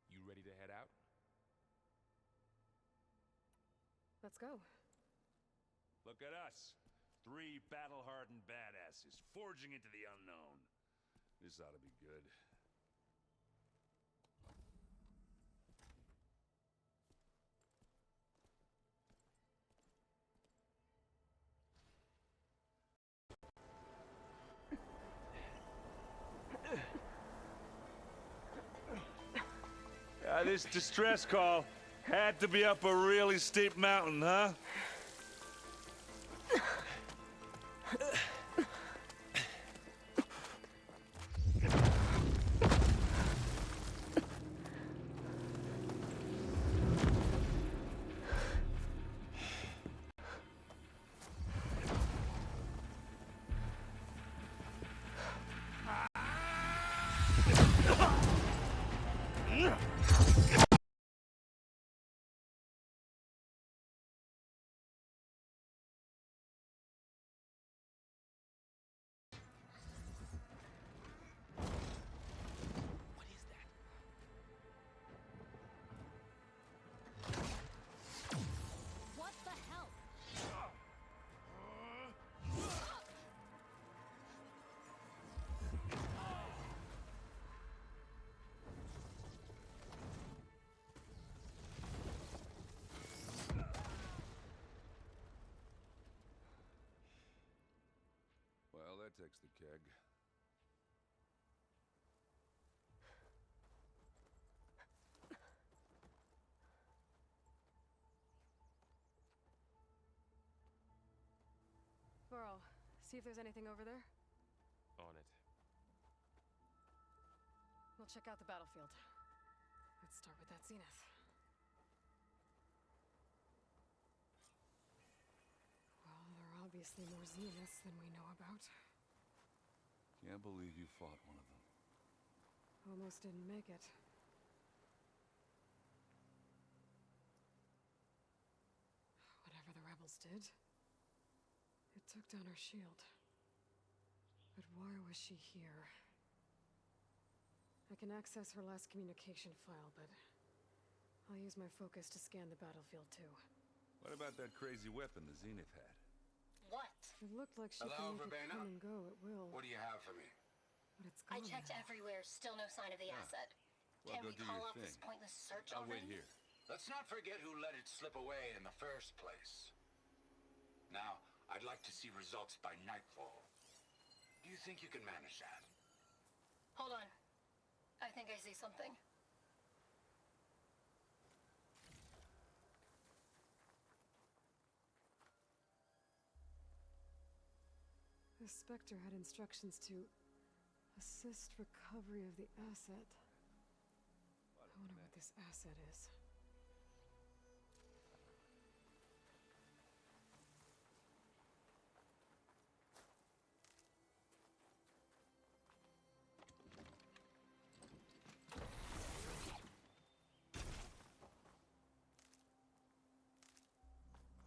S16: You ready to head out?
S3: Let's go.
S14: Look at us. 3 battle-hardened badasses forging into the unknown. This ought to be good. This distress call had to be up a really steep mountain, huh?
S8: What the hell?
S14: Well, that takes the keg.
S3: Varl, see if there's anything over there.
S16: On it.
S3: We'll check out the battlefield. Let's start with that zenith. Well, there are obviously more zeniths than we know about.
S14: Can't believe you fought one of them.
S3: Almost didn't make it. Whatever the rebels did, it took down our shield. But why was she here? I can access her last communication file, but I'll use my focus to scan the battlefield too.
S14: What about that crazy weapon the Zenith had?
S12: What?
S3: It looked like she
S20: Hello,
S3: could make it
S20: Verbena?
S3: come and go at will.
S20: What do you have for me?
S3: But it's
S12: I
S3: gone
S12: checked
S3: now.
S12: everywhere, still no sign of the asset.
S14: Well,
S12: Can
S14: go
S12: we
S14: do
S12: call
S14: your
S12: off this
S14: thing.
S12: pointless search
S14: I'll
S12: already?
S14: wait here.
S20: Let's not forget who let it slip away in the first place. Now, I'd like to see results by nightfall. Do you think you can manage that?
S12: Hold on. I think I see something.
S3: The Spectre had instructions to assist recovery of the asset. I wonder what this asset is.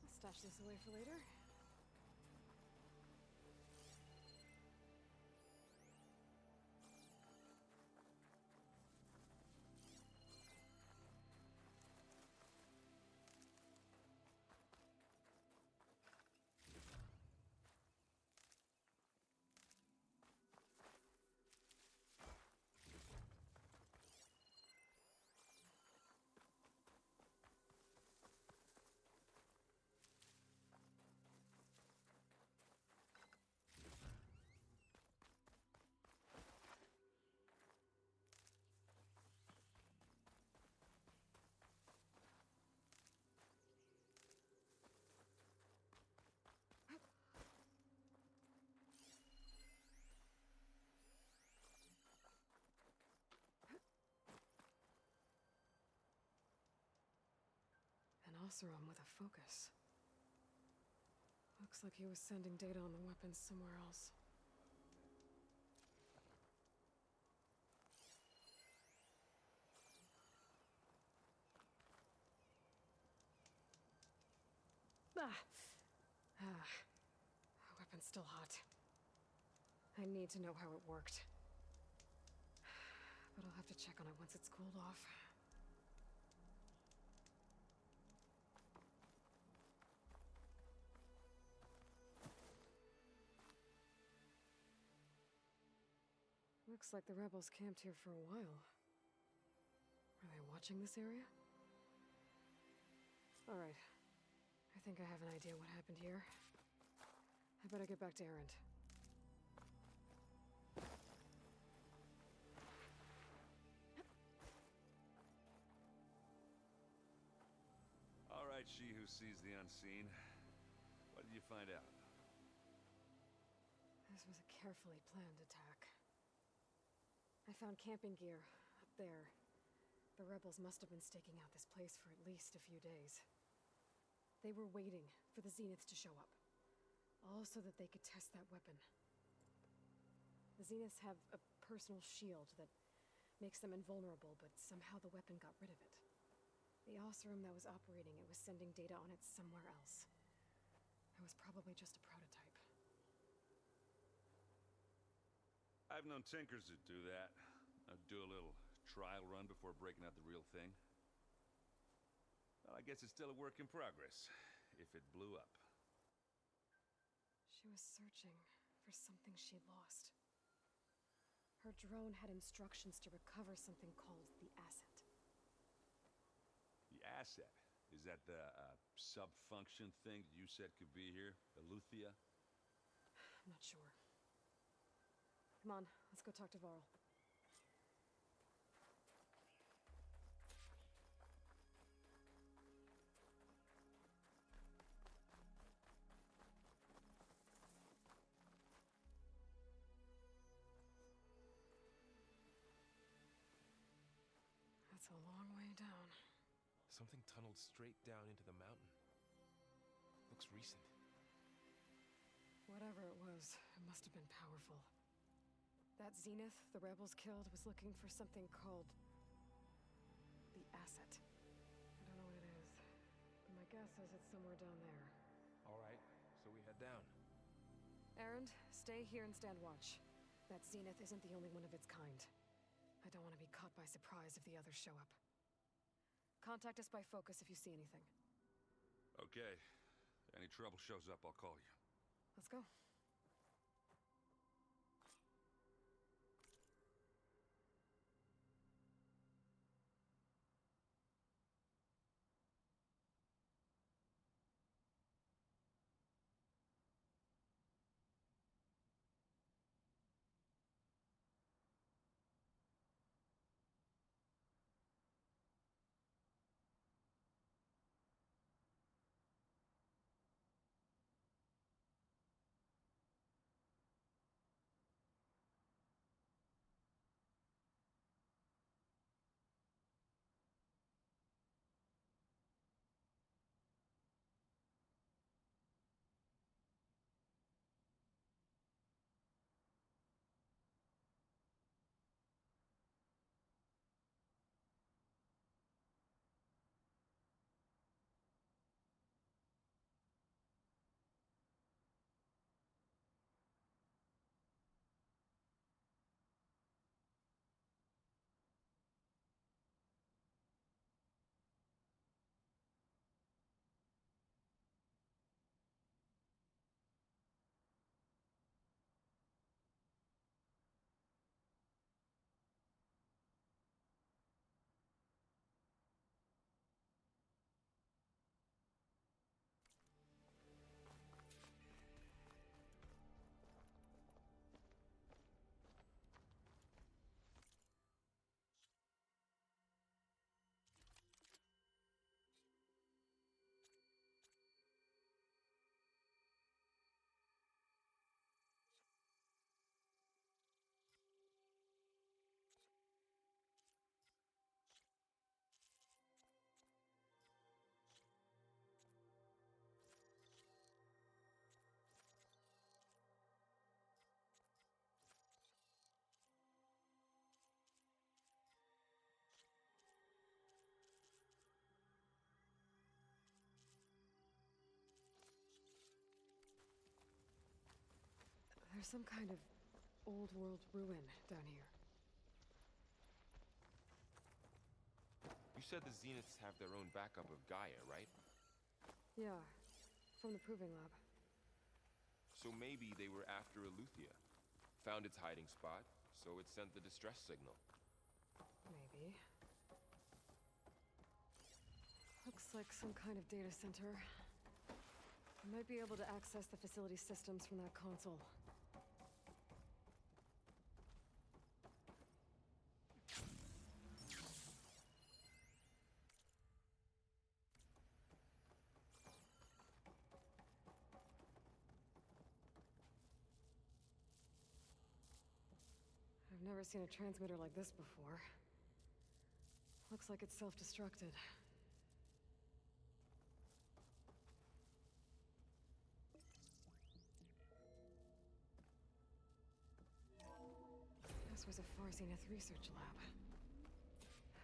S3: I'll stash this away for later. An Oseram with a focus. Looks like he was sending data on the weapons somewhere else. Weapon's still hot. I need to know how it worked. but I'll have to check on it once it's cooled off. Looks like the rebels camped here for a while. Are they watching this area? Alright. I think I have an idea what happened here. I better get back to Erend.
S14: All right, she who sees the unseen. What did you find out?
S3: This was a carefully planned attack. I found camping gear up there. The rebels must have been staking out this place for at least a few days. They were waiting for the Zeniths to show up, all so that they could test that weapon. The Zeniths have a personal shield that makes them invulnerable, but somehow the weapon got rid of it. The Oseram that was operating it was sending data on it somewhere else. It was probably just a prototype.
S14: I've known tinkers that do that. Do a little trial run before breaking out the real thing. Well, I guess it's still a work in progress, if it blew up.
S3: She was searching for something she lost. Her drone had instructions to recover something called the Asset.
S14: The asset? Is that the sub-function thing that you said could be here? Eleuthia?
S3: I'm not sure. Come on, let's go talk to Varl. That's a long way down.
S16: Something tunneled straight down into the mountain. Looks recent.
S3: Whatever it was, it must have been powerful. That Zenith the rebels killed was looking for something called the Asset. I don't know what it is, but my guess is it's somewhere down there.
S16: All right, so we head down.
S3: Erend, stay here and stand watch. That Zenith isn't the only one of its kind. I don't want to be caught by surprise if the others show up. Contact us by focus if you see anything.
S14: Okay. Any trouble shows up, I'll call you.
S3: Let's go. There's some kind of old world ruin down here.
S16: said the Zeniths have their own backup of Gaia, right?
S3: Yeah, from the Proving Lab.
S16: So maybe they were after Eleuthia. Found its hiding spot, so it sent the distress signal.
S3: Maybe. Looks like some kind of data center. I might be able to access the facility systems from that console. I've never seen a transmitter like this before. Looks like it's self-destructed. This was a Far Zenith research lab.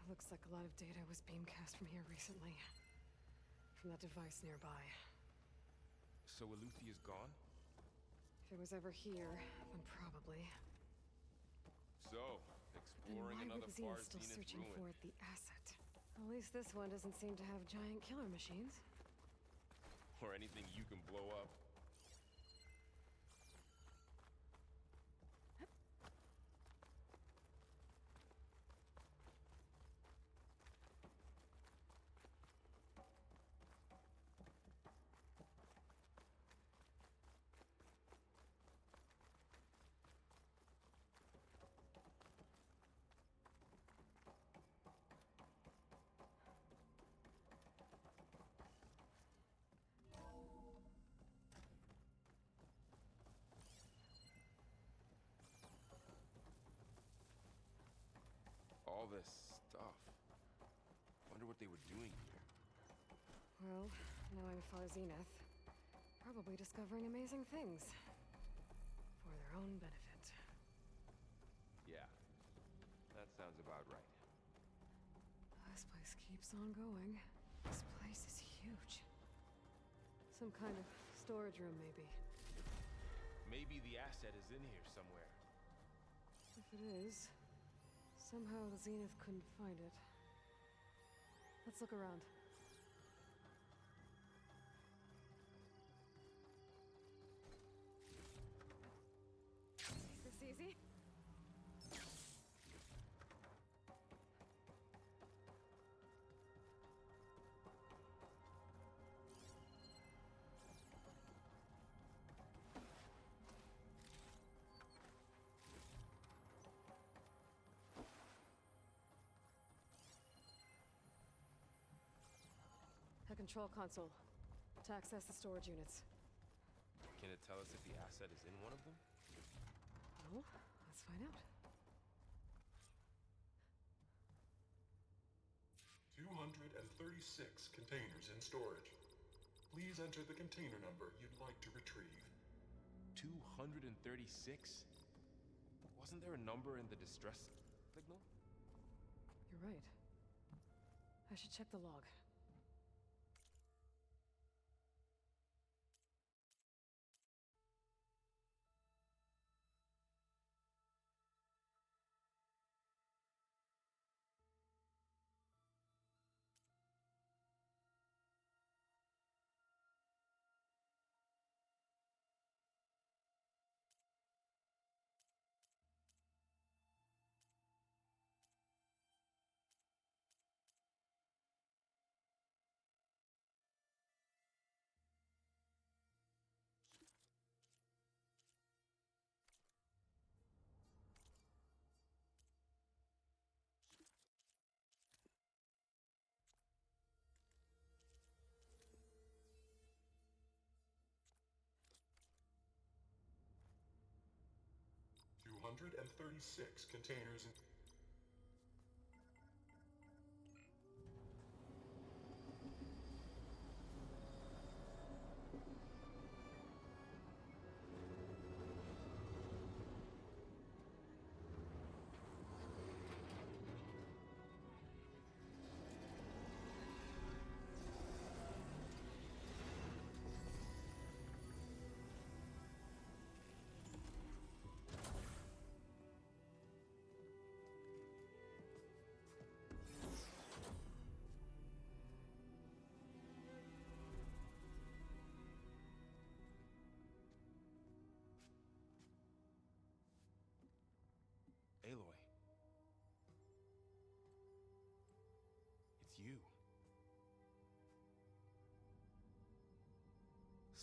S3: Looks like a lot of data was beamcast from here recently. From that device nearby.
S16: So Eleuthia's gone?
S3: If it was ever here, then probably.
S16: So, exploring another Far
S3: still
S16: Zenith
S3: searching
S16: ruin.
S3: for the asset. At least this one doesn't seem to have giant killer machines.
S16: Or anything you can blow up. All this stuff. Wonder what they were doing here.
S3: Well, knowing Far Zenith, probably discovering amazing things. For their own benefit.
S16: Yeah, that sounds about right.
S3: This place keeps on going. This place is huge. Some kind of storage room, maybe.
S16: Maybe the asset is in here somewhere.
S3: If it is, somehow the Zenith couldn't find it. Let's look around. Is this easy? A control console to access the storage units.
S16: Can it tell us if the asset is in one of them?
S3: Well, let's find out.
S21: 236 containers in storage. Please enter the container number you'd like to retrieve.
S16: 236? Wasn't there a number in the distress signal?
S3: You're right. I should check the log.
S21: And 36 containers in...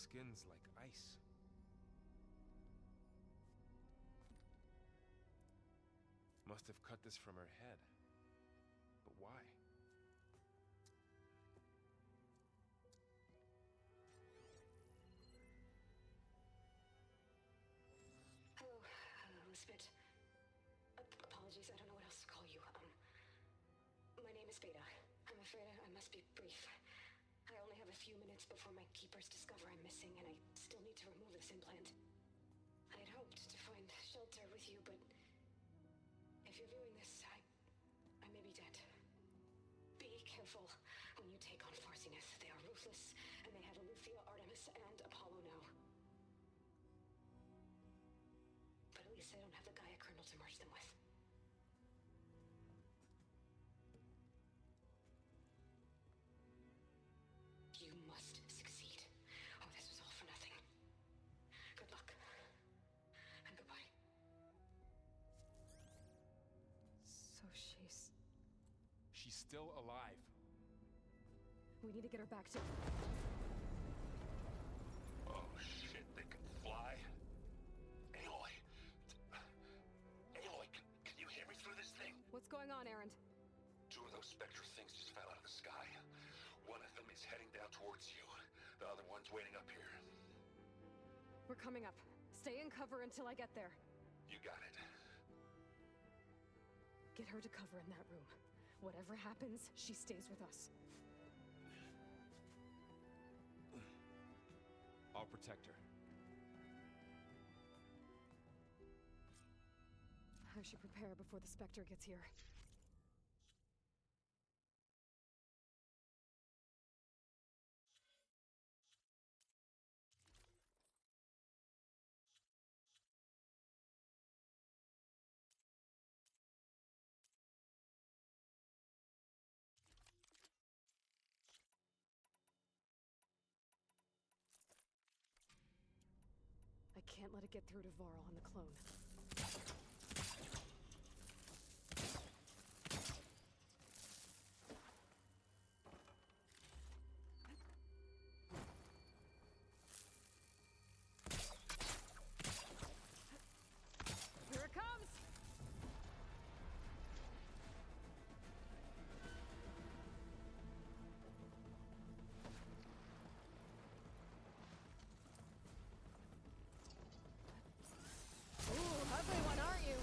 S16: skin's like ice. Must have cut this from her head. But why?
S12: Hello, Spit. Apologies, I don't know what else to call you. My name is Beta. I'm afraid I must be brief. I only have a few minutes before my keepers discover I'm missing, and I still need to remove this implant. I had hoped to find shelter with you, but if you're viewing this, I may be dead. Be careful when you take on Far Zenith. They are ruthless, and they have Eleuthia, Artemis, and Apollo now. But at least I don't have the Gaia kernel to merge them with. You must succeed, or this was all for nothing. Good luck. And goodbye.
S3: So
S16: She's still alive.
S3: we need to get her back to...
S20: Oh shit, they can fly? Aloy! Aloy, can you hear me through this thing?
S3: What's going on, Erend?
S20: Two of those Spectre things just fell out of the sky. One of them is heading down towards you. The other one's waiting up here.
S3: We're coming up. Stay in cover until I get there.
S20: You got it.
S3: Get her to cover in that room. Whatever happens, she stays with us.
S16: I'll protect her.
S3: I should prepare before the Spectre gets here. I can't let it get through to Varl on the clone. Here it comes! Ooh, ugly one, aren't you?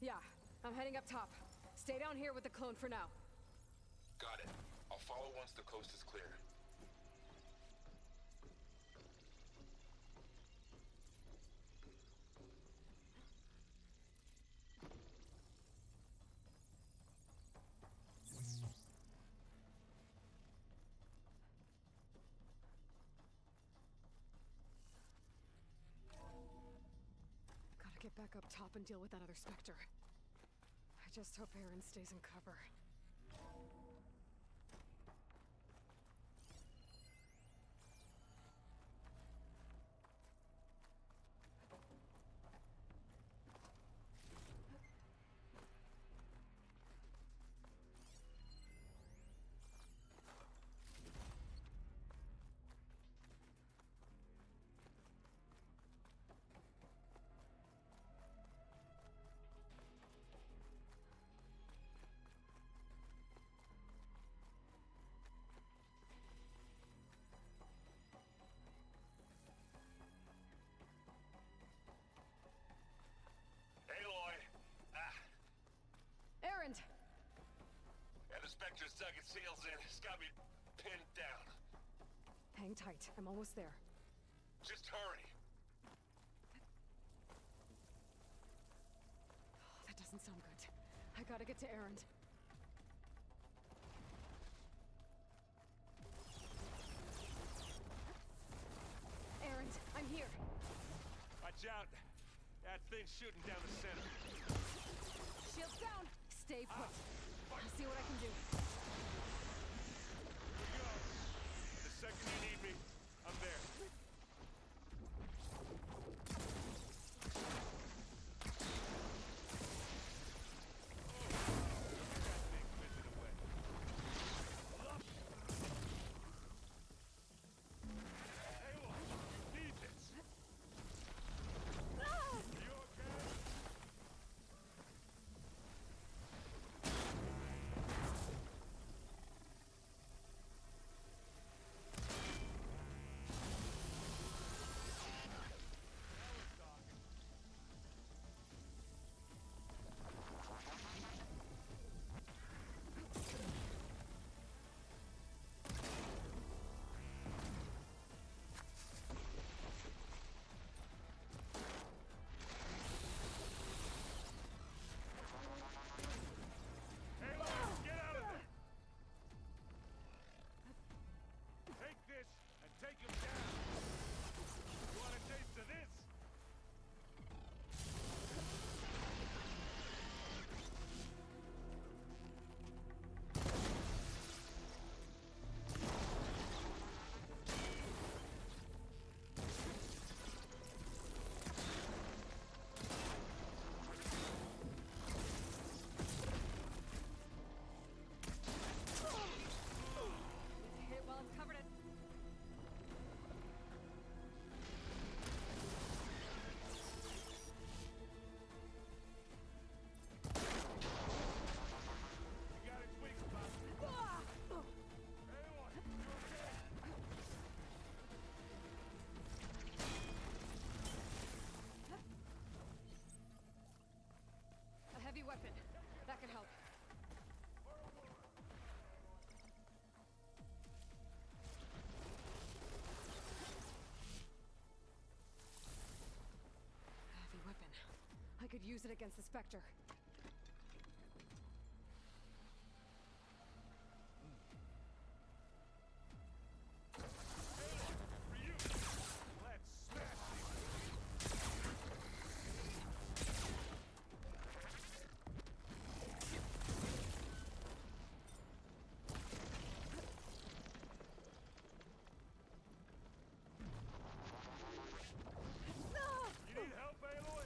S3: Yeah, I'm heading up top. Stay down here with the clone for now.
S21: Got it. I'll follow once the coast is clear.
S3: Gotta get back up top and deal with that other Spectre. I just hope Aaron stays in cover. Aaron!
S19: Yeah, the Spectre's dug its heels in. It's got me pinned down.
S3: Hang tight. I'm almost there.
S19: Just hurry.
S3: Oh, that doesn't sound good. I gotta get to Aaron. Aaron, I'm here.
S19: Watch out. That thing's shooting down the center.
S3: Shields down. Stay put. I'll see what I can do.
S19: Here you go. The second you need me, I'm there. Take him down! You want a taste of this?
S3: Hit while I'm covered in. A heavy weapon. That could help. A heavy weapon. I could use it against the Spectre.
S19: You need help, Aloy?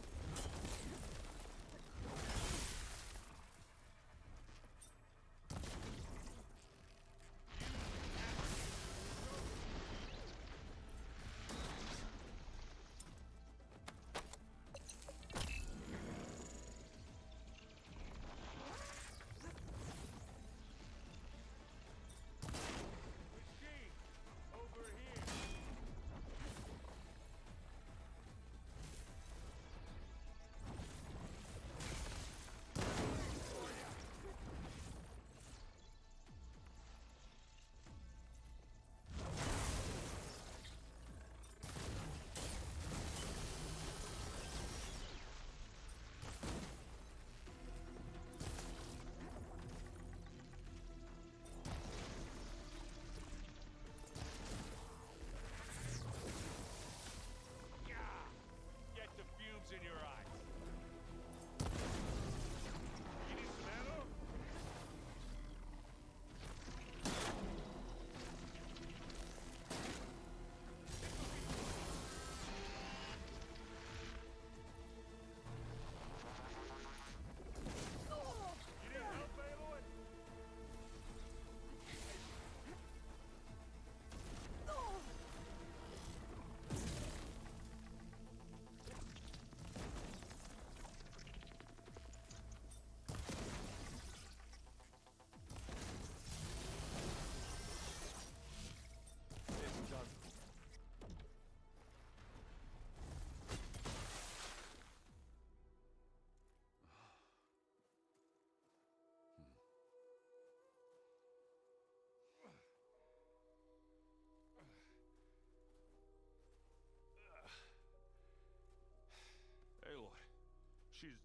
S14: she's...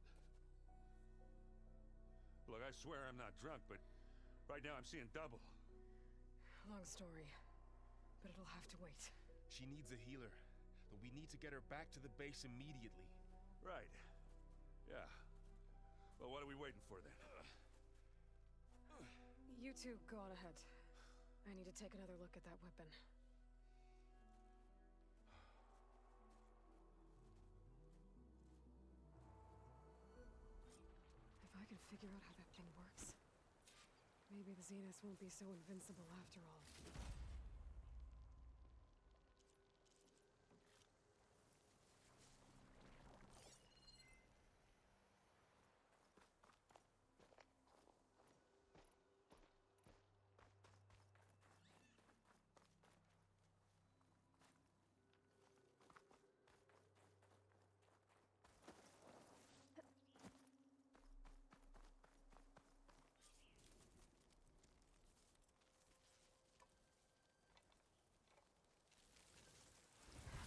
S14: Look, I swear I'm not drunk, but right now I'm seeing double.
S3: Long story, but it'll have to wait.
S16: She needs a healer, but we need to get her back to the base immediately.
S14: Right. Yeah. Well, what are we waiting for then?
S3: You two go on ahead. I need to take another look at that weapon. If I can figure out how that thing works, maybe the Zeniths won't be so invincible after all.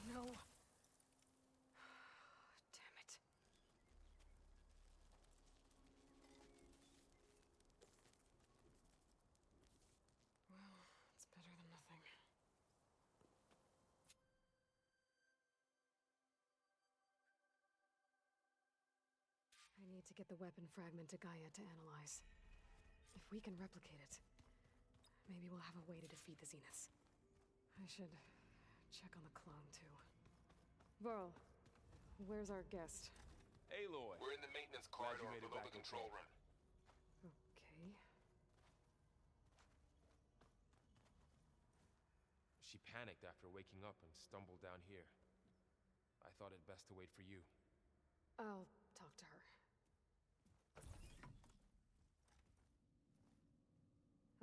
S3: No. Damn it. Well, it's better than nothing. I need to get the weapon fragment to Gaia to analyze. If we can replicate it, maybe we'll have a way to defeat the Zeniths. I should check on the clone, too. Varl, where's our guest?
S16: Aloy!
S19: We're in the maintenance corridor below the control room.
S3: Okay.
S16: She panicked after waking up and stumbled down here. I thought it best to wait for you.
S3: I'll talk to her.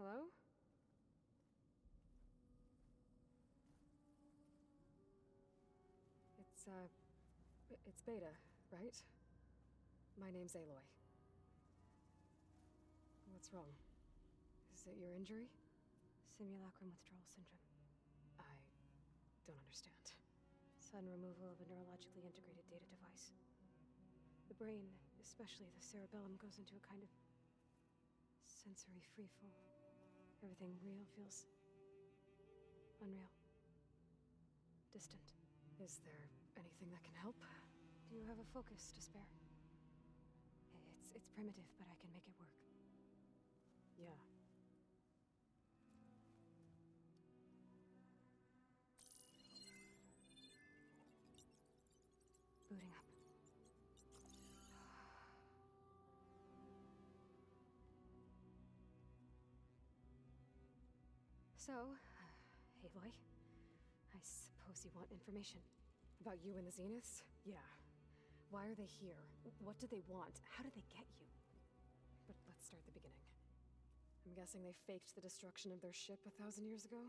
S3: Hello? It's Beta, right? My name's Aloy. What's wrong? Is it your injury?
S2: Simulacrum withdrawal syndrome.
S3: I don't understand.
S2: Sudden removal of a neurologically integrated data device. The brain, especially the cerebellum, goes into a kind of sensory freefall. Everything real feels unreal. Distant.
S3: Is there anything that can help?
S2: Do you have a focus to spare? It's primitive, but I can make it work.
S3: Yeah.
S2: Booting up.
S3: So, Aloy, I suppose you want information. About you and the Zeniths? Yeah. Why are they here? What do they want? How did they get you? But let's start the beginning. I'm guessing they faked the destruction of their ship 1,000 years ago?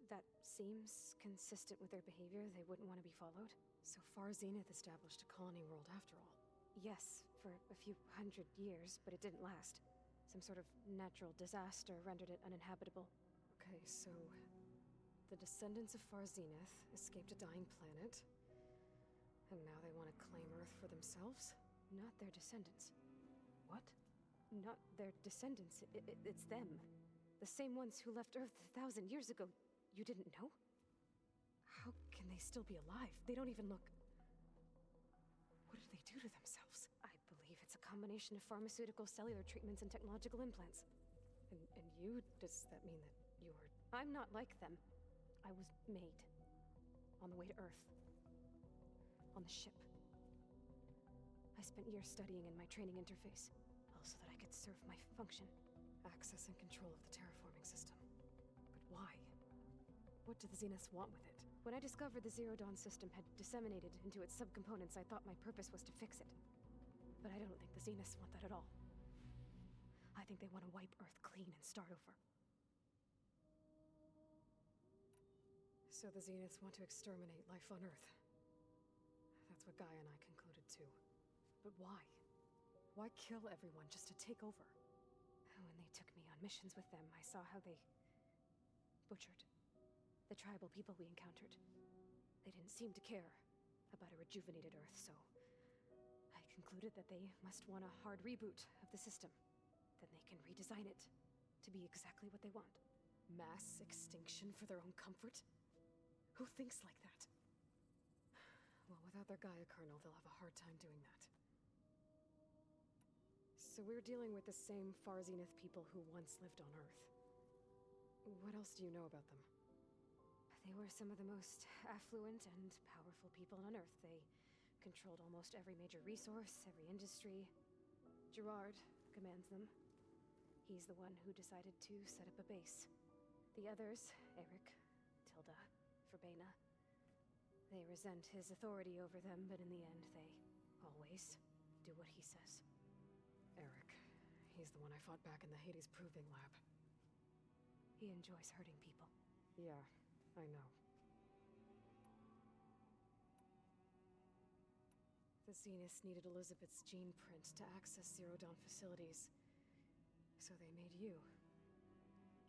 S2: That seems consistent with their behavior. They wouldn't want to be followed.
S3: So far, Zenith established a colony world after all.
S2: Yes, for a few hundred years, but it didn't last. Some sort of natural disaster rendered it uninhabitable.
S3: Okay, so the descendants of Far Zenith escaped a dying planet, and now they want to claim Earth for themselves?
S2: Not their descendants.
S3: What?
S2: Not their descendants. It's them. The same ones who left Earth 1,000 years ago. You didn't know?
S3: How can they still be alive? They don't even look... What did they do to themselves?
S2: I believe it's a combination of pharmaceutical, cellular treatments, and technological implants.
S3: And you? Does that mean that you're...
S2: I'm not like them. I was made. On the way to Earth. On the ship. I spent years studying in my training interface, all so that I could serve my function.
S3: Access and control of the terraforming system. But why? What do the Zeniths want with it?
S2: When I discovered the Zero Dawn system had disseminated into its subcomponents, I thought my purpose was to fix it. But I don't think the Zeniths want that at all. I think they want to wipe Earth clean and start over.
S3: So the Zeniths want to exterminate life on Earth. That's what Gaia and I concluded too. But why? Why kill everyone just to take over?
S2: When they took me on missions with them, I saw how they butchered the tribal people we encountered. They didn't seem to care about a rejuvenated Earth, so I concluded concluded that they must want a hard reboot of the system. Then they can redesign it to be exactly what they want.
S3: Mass extinction for their own comfort? Who thinks like that? Well, without their Gaia kernel, they'll have a hard time doing that. So we're dealing with the same Far Zenith people who once lived on Earth. What else do you know about them?
S2: They were some of the most affluent and powerful people on Earth. They controlled almost every major resource, every industry. Gerard commands them. He's the one who decided to set up a base. The others, Eric, Tilda, Verbena, they resent his authority over them, but in the end, they always do what he says.
S3: Eric. He's the one I fought back in the Hades Proving Lab.
S2: He enjoys hurting people.
S3: Yeah, I know. The Zeniths needed Elizabeth's gene print to access Zero Dawn facilities. So they made you.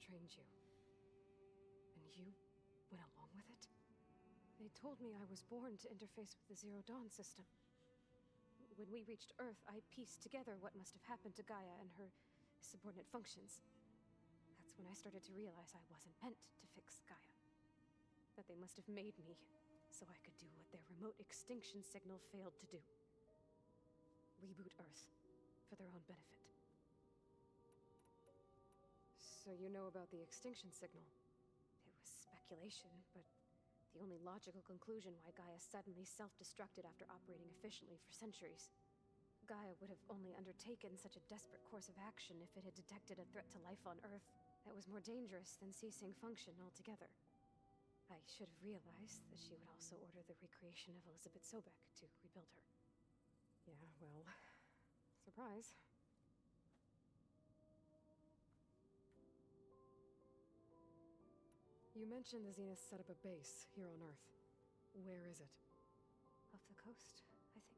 S3: Trained you. And you went along with it?
S2: They told me I was born to interface with the Zero Dawn system. When we reached Earth, I pieced together what must have happened to Gaia and her subordinate functions. That's when I started to realize I wasn't meant to fix Gaia. That they must have made me so I could do what their remote extinction signal failed to do. Reboot Earth for their own benefit.
S3: So you know about the extinction signal?
S2: It was speculation, but the only logical conclusion why Gaia suddenly self-destructed after operating efficiently for centuries. Gaia would have only undertaken such a desperate course of action if it had detected a threat to life on Earth that was more dangerous than ceasing function altogether. I should have realized that she would also order the recreation of Elizabeth Sobek to rebuild her.
S3: Yeah, well, surprise. You mentioned the Zenith set up a base here on Earth. Where is it?
S2: Off the coast, I think.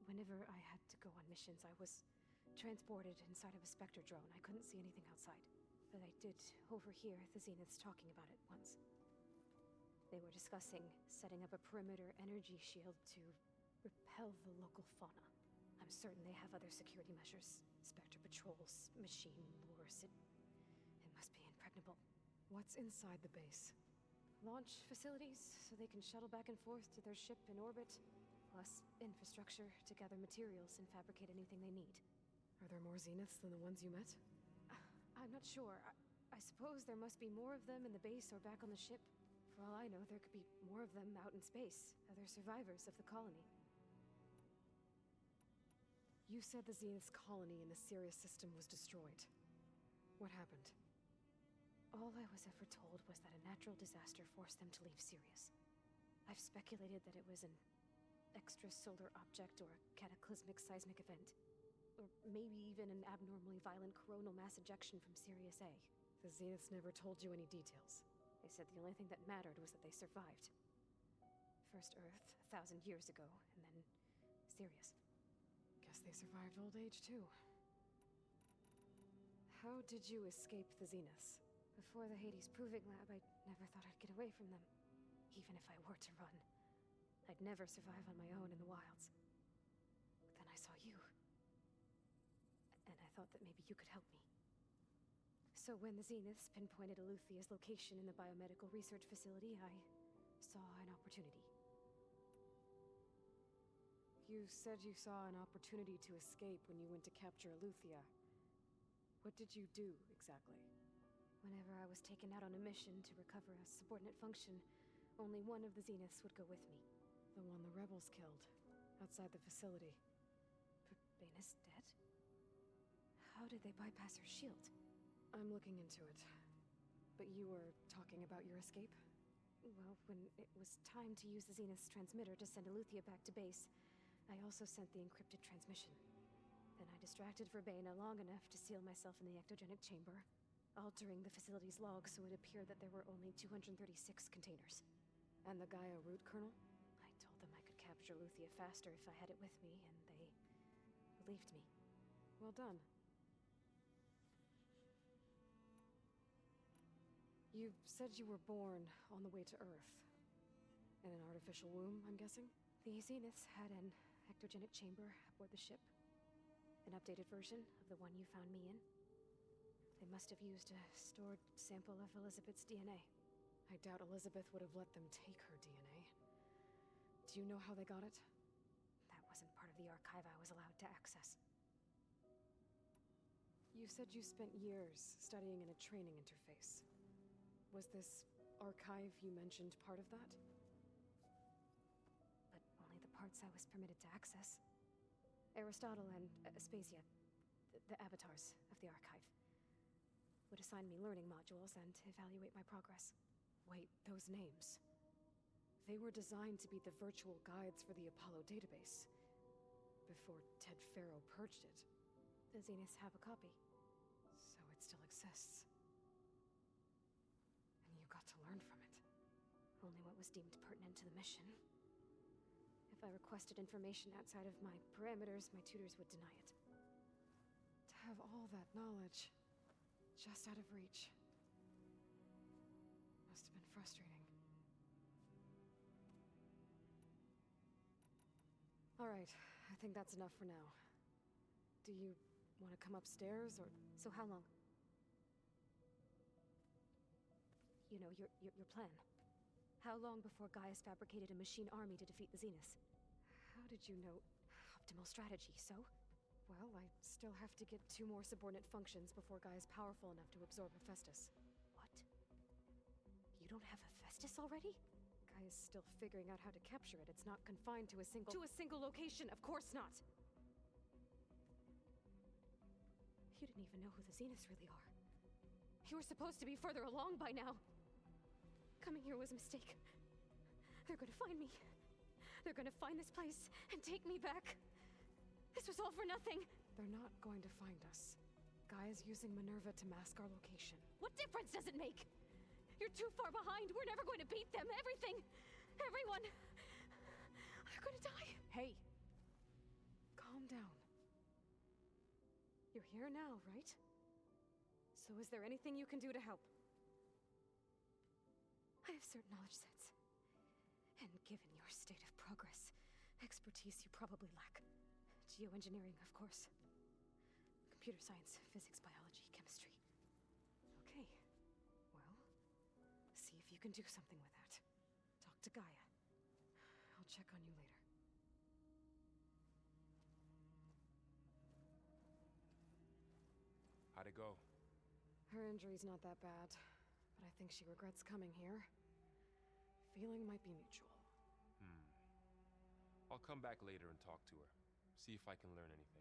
S2: Whenever I had to go on missions, I was transported inside of a Spectre drone. I couldn't see anything outside. But I did overhear the Zeniths talking about it once. They were discussing setting up a perimeter energy shield to repel the local fauna. I'm certain they have other security measures. Spectre patrols, machine wars. It must be impregnable.
S3: What's inside the base?
S2: Launch facilities, so they can shuttle back and forth to their ship in orbit, plus infrastructure to gather materials and fabricate anything they need.
S3: Are there more Zeniths than the ones you met?
S2: I'm not sure. I suppose there must be more of them in the base or back on the ship. For all I know, there could be more of them out in space, other survivors of the colony.
S3: You said the Zenith's colony in the Sirius system was destroyed. What happened?
S2: All I was ever told was that a natural disaster forced them to leave Sirius. I've speculated that it was an extrasolar object or a cataclysmic seismic event. Or maybe even an abnormally violent coronal mass ejection from Sirius A.
S3: The Zeniths never told you any details.
S2: They said the only thing that mattered was that they survived. First Earth, 1,000 years ago, and then Sirius.
S3: Guess they survived old age, too. How did you escape the Zeniths?
S2: Before the Hades Proving Lab, I never thought I'd get away from them. Even if I were to run. I'd never survive on my own in the wilds. But then I saw you. And I thought that maybe you could help me. So when the Zeniths pinpointed Eluthia's location in the biomedical research facility, I saw an opportunity.
S3: You said you saw an opportunity to escape when you went to capture Eluthia. What did you do, exactly?
S2: Whenever I was taken out on a mission to recover a subordinate function, only one of the Zeniths would go with me.
S3: The one the rebels killed, outside the facility.
S2: Verbena's dead? How did they bypass her shield?
S3: I'm looking into it. But you were talking about your escape?
S2: Well, when it was time to use the Zenith's transmitter to send Eluthia back to base, I also sent the encrypted transmission. Then I distracted Verbena long enough to seal myself in the ectogenic chamber, altering the facility's log so it appeared that there were only 236 containers.
S3: And the Gaia root kernel?
S2: I told them I could capture Eluthia faster if I had it with me, and they believed me.
S3: Well done. You said you were born on the way to Earth. In an artificial womb, I'm guessing?
S2: The Zeniths had an ectogenic chamber aboard the ship. An updated version of the one you found me in. They must have used a stored sample of Elizabeth's DNA.
S3: I doubt Elizabeth would have let them take her DNA. Do you know how they got it?
S2: That wasn't part of the archive I was allowed to access.
S3: You said you spent years studying in a training interface. Was this archive you mentioned part of that?
S2: But only the parts I was permitted to access. Aristotle and Aspasia, the avatars of the archive, would assign me learning modules and evaluate my progress.
S3: Wait, those names. They were designed to be the virtual guides for the Apollo database. Before Ted Faro purged it.
S2: The Zeniths have a copy.
S3: So it still exists. And you got to learn from it.
S2: Only what was deemed pertinent to the mission. If I requested information outside of my parameters, my tutors would deny it.
S3: To have all that knowledge, just out of reach. Must have been frustrating. All right, I think that's enough for now. Do you want to come upstairs, or...
S2: So how long? You know, your plan. How long before Gaius fabricated a machine army to defeat the Zeniths?
S3: How did you know?
S2: Optimal strategy, so?
S3: Well, I still have to get 2 more subordinate functions before Gaia's powerful enough to absorb Hephaestus.
S2: What? You don't have Hephaestus already?
S3: Gaia's still figuring out how to capture it. It's not confined to a single... To a single location! Of course not!
S2: You didn't even know who the Zeniths really are.
S3: You were supposed to be further along by now!
S2: Coming here was a mistake. They're gonna find me. They're gonna find this place and take me back. This was all for nothing.
S3: They're not going to find us. Gaia's using Minerva to mask our location.
S2: What difference does it make? You're too far behind. We're never going to beat them. Everything, everyone, are gonna die.
S3: Hey, calm down. You're here now, right? So is there anything you can do to help?
S2: I have certain knowledge sets. And given your state of progress, expertise you probably lack. Geoengineering, of course. Computer science, physics, biology, chemistry.
S3: Okay. Well, see if you can do something with that. Talk to Gaia. I'll check on you later.
S16: How'd it go?
S3: Her injury's not that bad, but I think she regrets coming here. Feeling might be mutual.
S16: I'll come back later and talk to her. See if I can learn anything.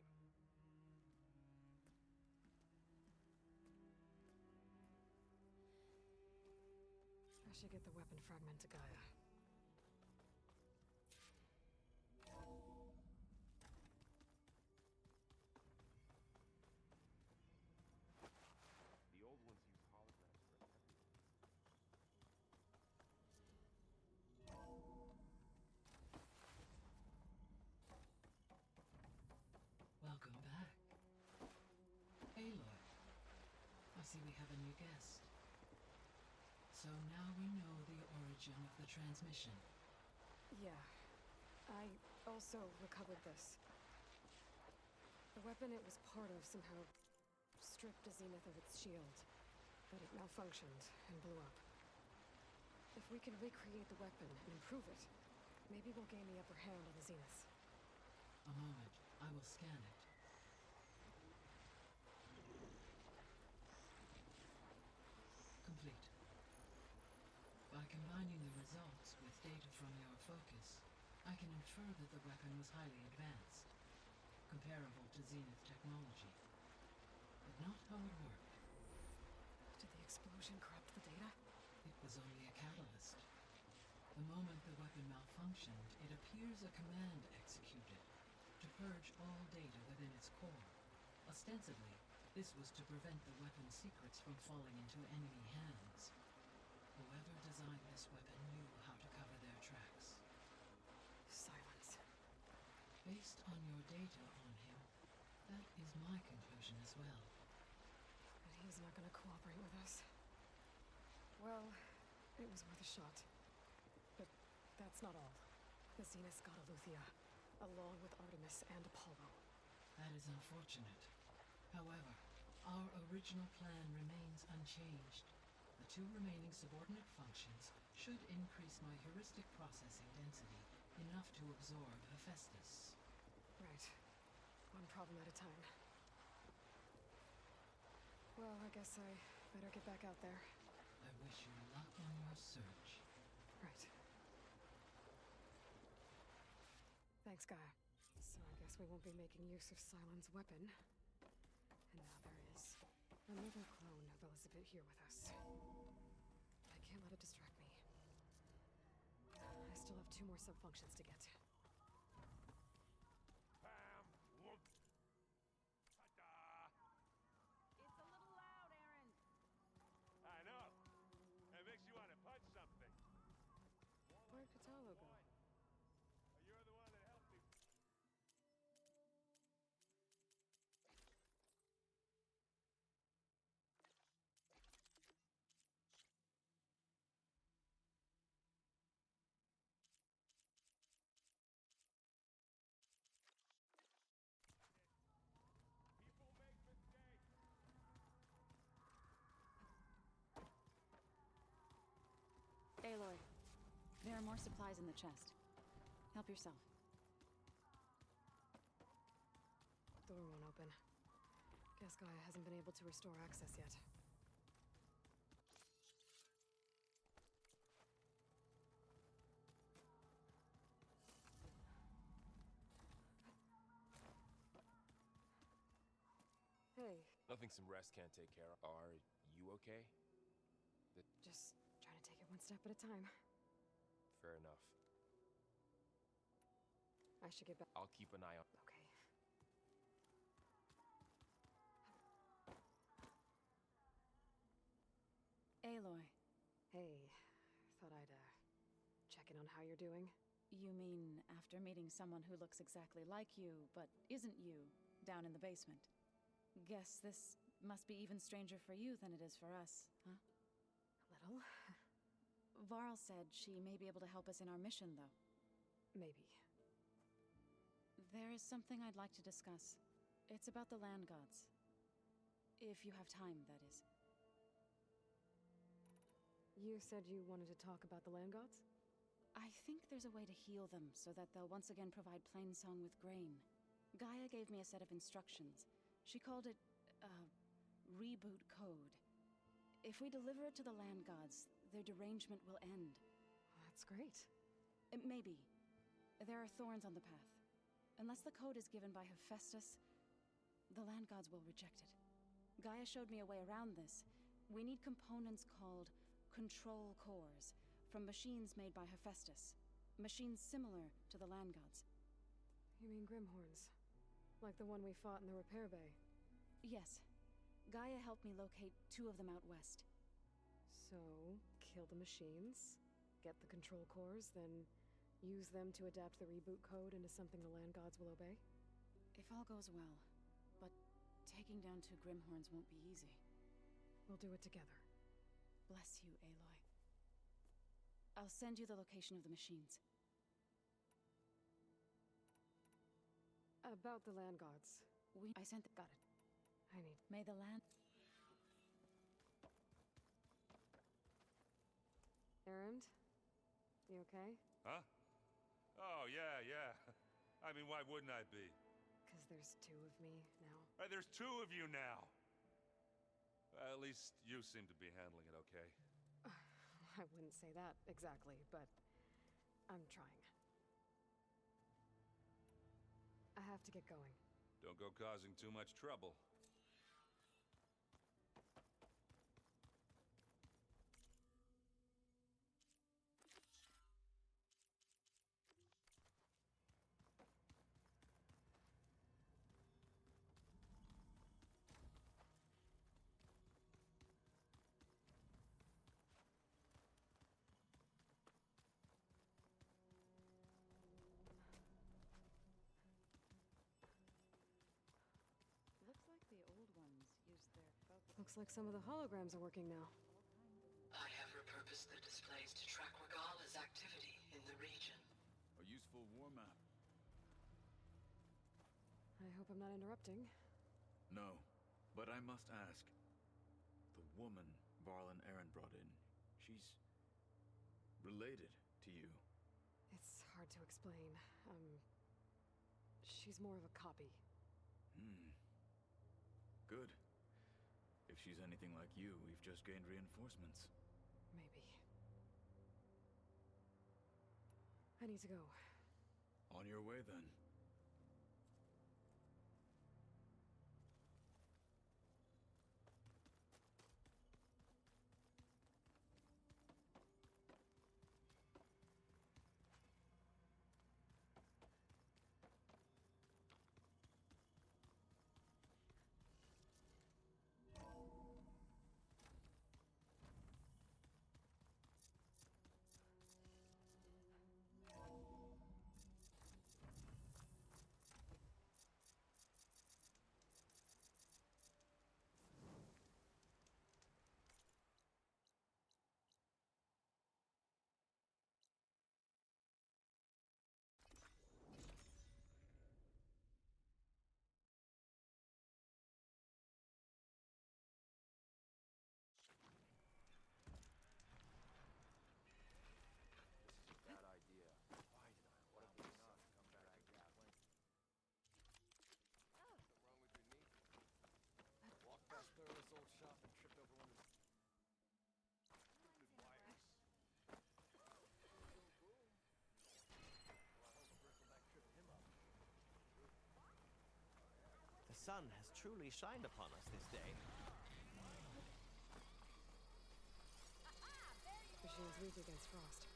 S3: I should get the weapon fragment to Gaia.
S16: The old ones use holograms for everything.
S18: Welcome back. Aloy, I see we have a new guest. So now we know the origin of the transmission.
S3: Yeah. I also recovered this. The weapon it was part of somehow stripped a Zenith of its shield, but it malfunctioned and blew up. If we can recreate the weapon and improve it, maybe we'll gain the upper hand on the Zeniths.
S18: A moment. I will scan it. Complete. By combining the results with data from your focus, I can infer that the weapon was highly advanced, comparable to Zenith technology. But not how it worked.
S3: Did the explosion corrupt the data?
S18: It was only a catalyst. The moment the weapon malfunctioned, it appears a command executed to purge all data within its core. Ostensibly, this was to prevent the weapon's secrets from falling into enemy hands. Whoever designed this weapon knew how to cover their tracks.
S3: Silence.
S18: Based on your data on him, that is my conclusion as well.
S3: But he's not gonna cooperate with us. Well, it was worth a shot. But that's not all. The Zeniths got Eleuthia. along with Artemis and Apollo.
S18: That is unfortunate. However, our original plan remains unchanged. The 2 remaining subordinate functions should increase my heuristic processing density enough to absorb Hephaestus.
S3: Right. One problem at a time. Well, I guess I better get back out there.
S18: I wish you luck in your search.
S3: Right. Thanks, Gaia. So I guess we won't be making use of Cylon's weapon. And now there is another clone of Elizabeth here with us. I can't let it distract me. I still have 2 more sub-functions to get.
S19: Bam! Whoop! Ta-da!
S11: It's a little loud, Aaron.
S19: I know. It makes you want to punch something.
S3: Where'd Patalo go?
S19: You're the one that helped me.
S17: Aloy, there are more supplies in the chest. Help yourself.
S3: Door won't open. Guess Gaia hasn't been able to restore access yet. Hey.
S16: Nothing some rest can't take care of. Are you okay?
S3: Just trying to take it one step at a time.
S16: Fair enough.
S3: I should get back.
S16: I'll keep an eye on.
S3: Okay.
S17: Aloy.
S3: Hey. Thought I'd, check in on how you're doing.
S17: You mean after meeting someone who looks exactly like you, but isn't you, down in the basement? Guess this must be even stranger for you than it is for us, huh?
S3: A little.
S17: Varl said she may be able to help us in our mission, though.
S3: Maybe.
S17: There is something I'd like to discuss. It's about the land gods. If you have time, that is.
S3: You said you wanted to talk about the land gods?
S17: I think there's a way to heal them so that they'll once again provide Plainsong with grain. Gaia gave me a set of instructions. She called it, reboot code. If we deliver it to the land gods, their derangement will end.
S3: That's great.
S17: Maybe. There are thorns on the path. Unless the code is given by Hephaestus, the land gods will reject it. Gaia showed me a way around this. We need components called control cores from machines made by Hephaestus. Machines similar to the land gods.
S3: You mean Grimhorns? Like the one we fought in the repair bay?
S17: Yes. Gaia helped me locate 2 of them out west.
S3: So, kill the machines, get the control cores, then use them to adapt the reboot code into something the land gods will obey?
S17: If all goes well. But taking down 2 Grimhorns won't be easy.
S3: We'll do it together.
S17: Bless you, Aloy. I'll send you the location of the machines.
S3: About the land gods.
S17: I sent the...
S3: Got it. I need...
S17: May the land...
S3: Erend? You okay?
S14: Huh? Oh, yeah. I mean, why wouldn't I be?
S3: Because there's 2 of me now.
S14: There's 2 of you now! At least you seem to be handling it okay.
S3: I wouldn't say that exactly, but I'm trying. I have to get going.
S14: Don't go causing too much trouble.
S3: Looks like some of the holograms are working now.
S10: I have repurposed the displays to track Regala's activity in the region.
S9: A useful war map.
S3: hope I'm not interrupting.
S9: No, but I must ask. The woman Varl and Aaron brought in, she's related to you.
S3: It's hard to explain. She's more of a copy.
S9: Good. If she's anything like you, we've just gained reinforcements.
S3: Maybe. I need to go.
S9: On your way, then.
S7: The sun has truly shined upon us this day.
S3: Machine's weak against frost.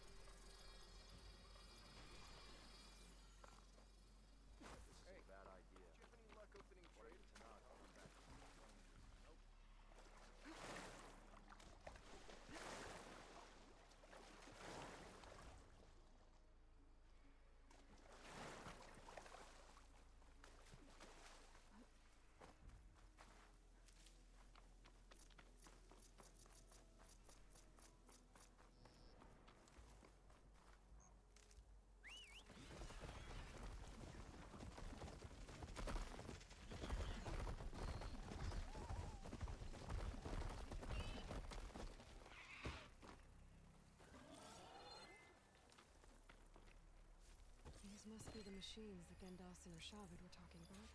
S3: These must be the machines that Gendas and Urshavid were talking about.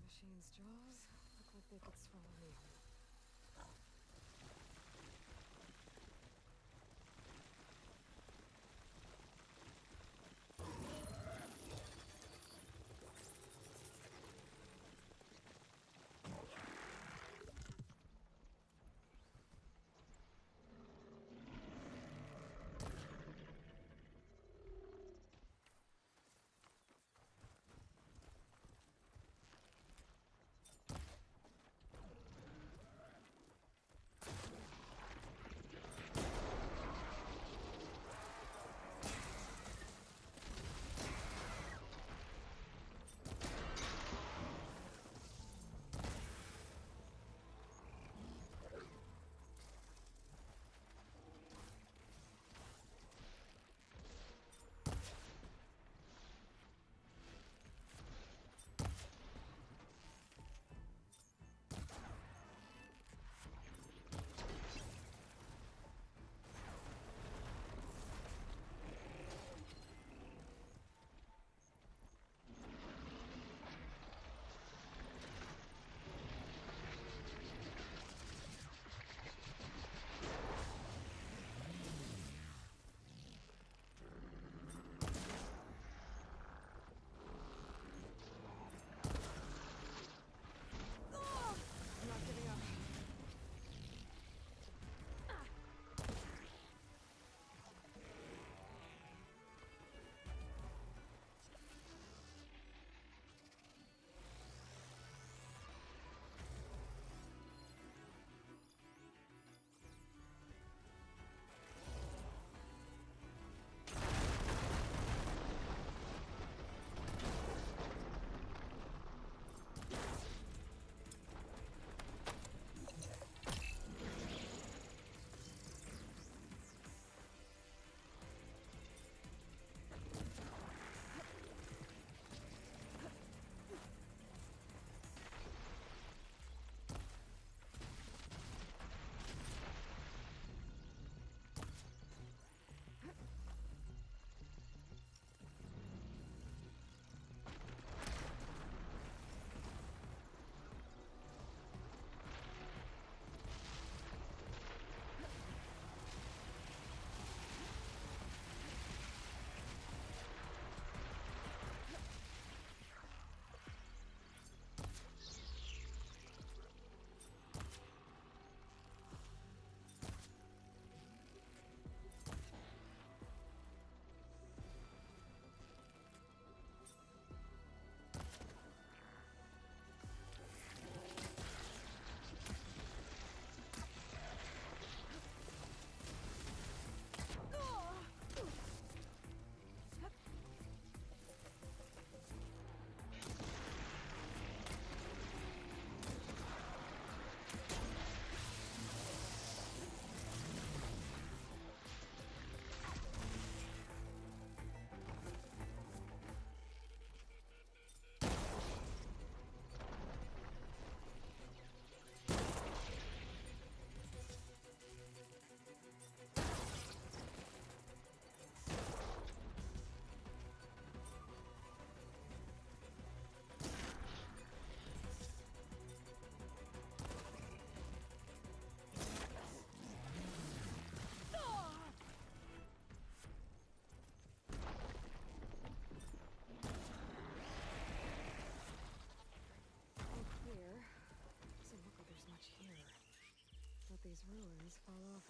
S3: Machine's jaws look like they could swallow me.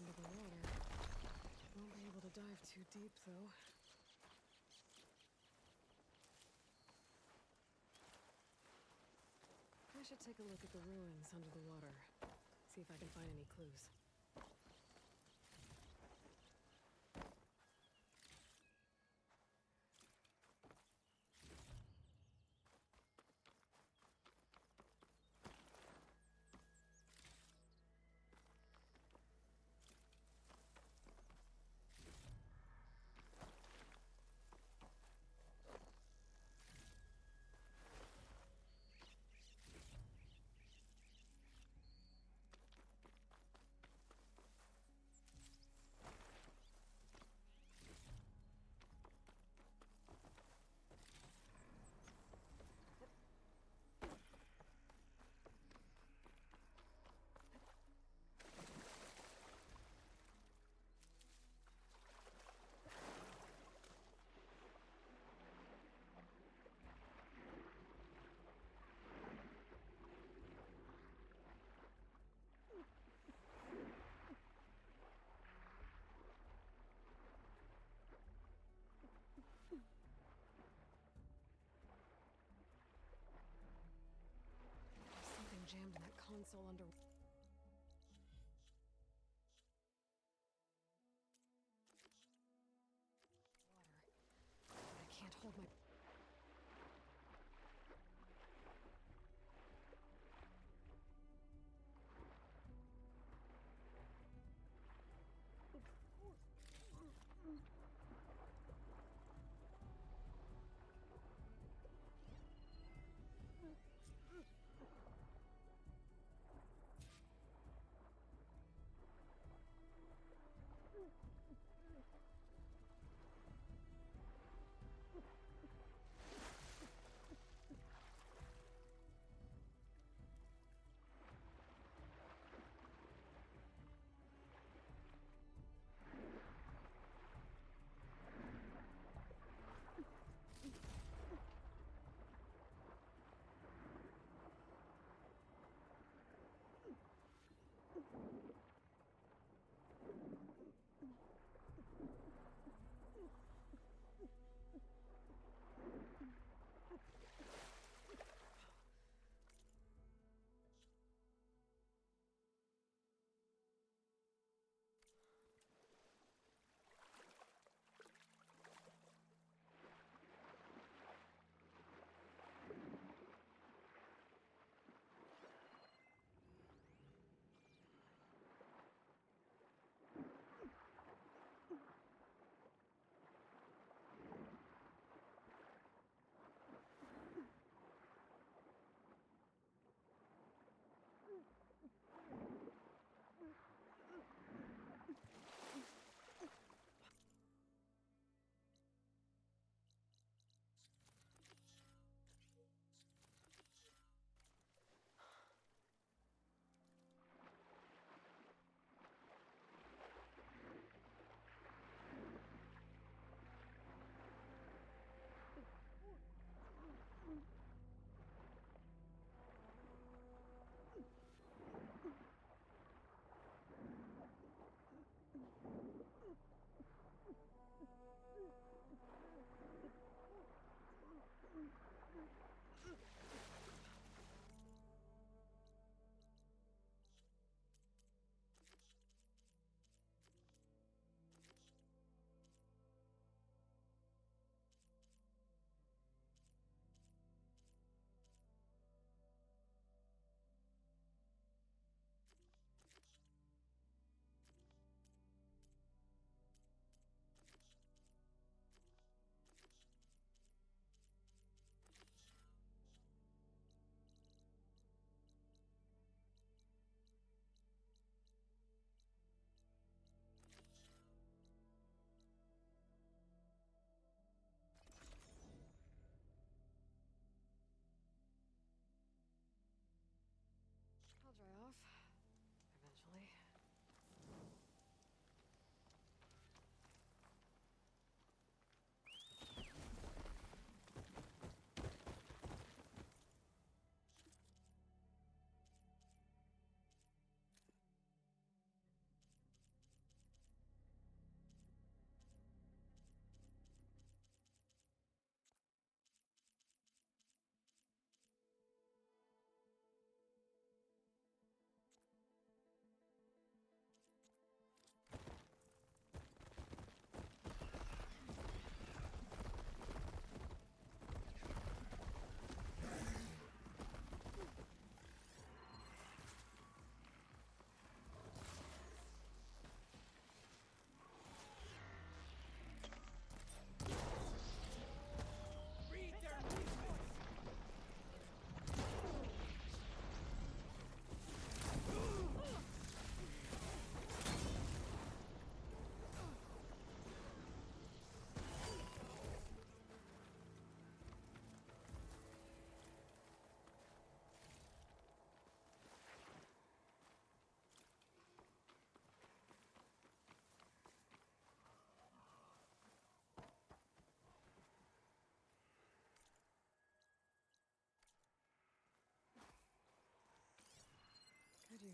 S3: into the water. Won't be able to dive too deep, though. I should take a look at the ruins under the water. See if I can find any clues. Something jammed in that console under... water. But I can't hold my...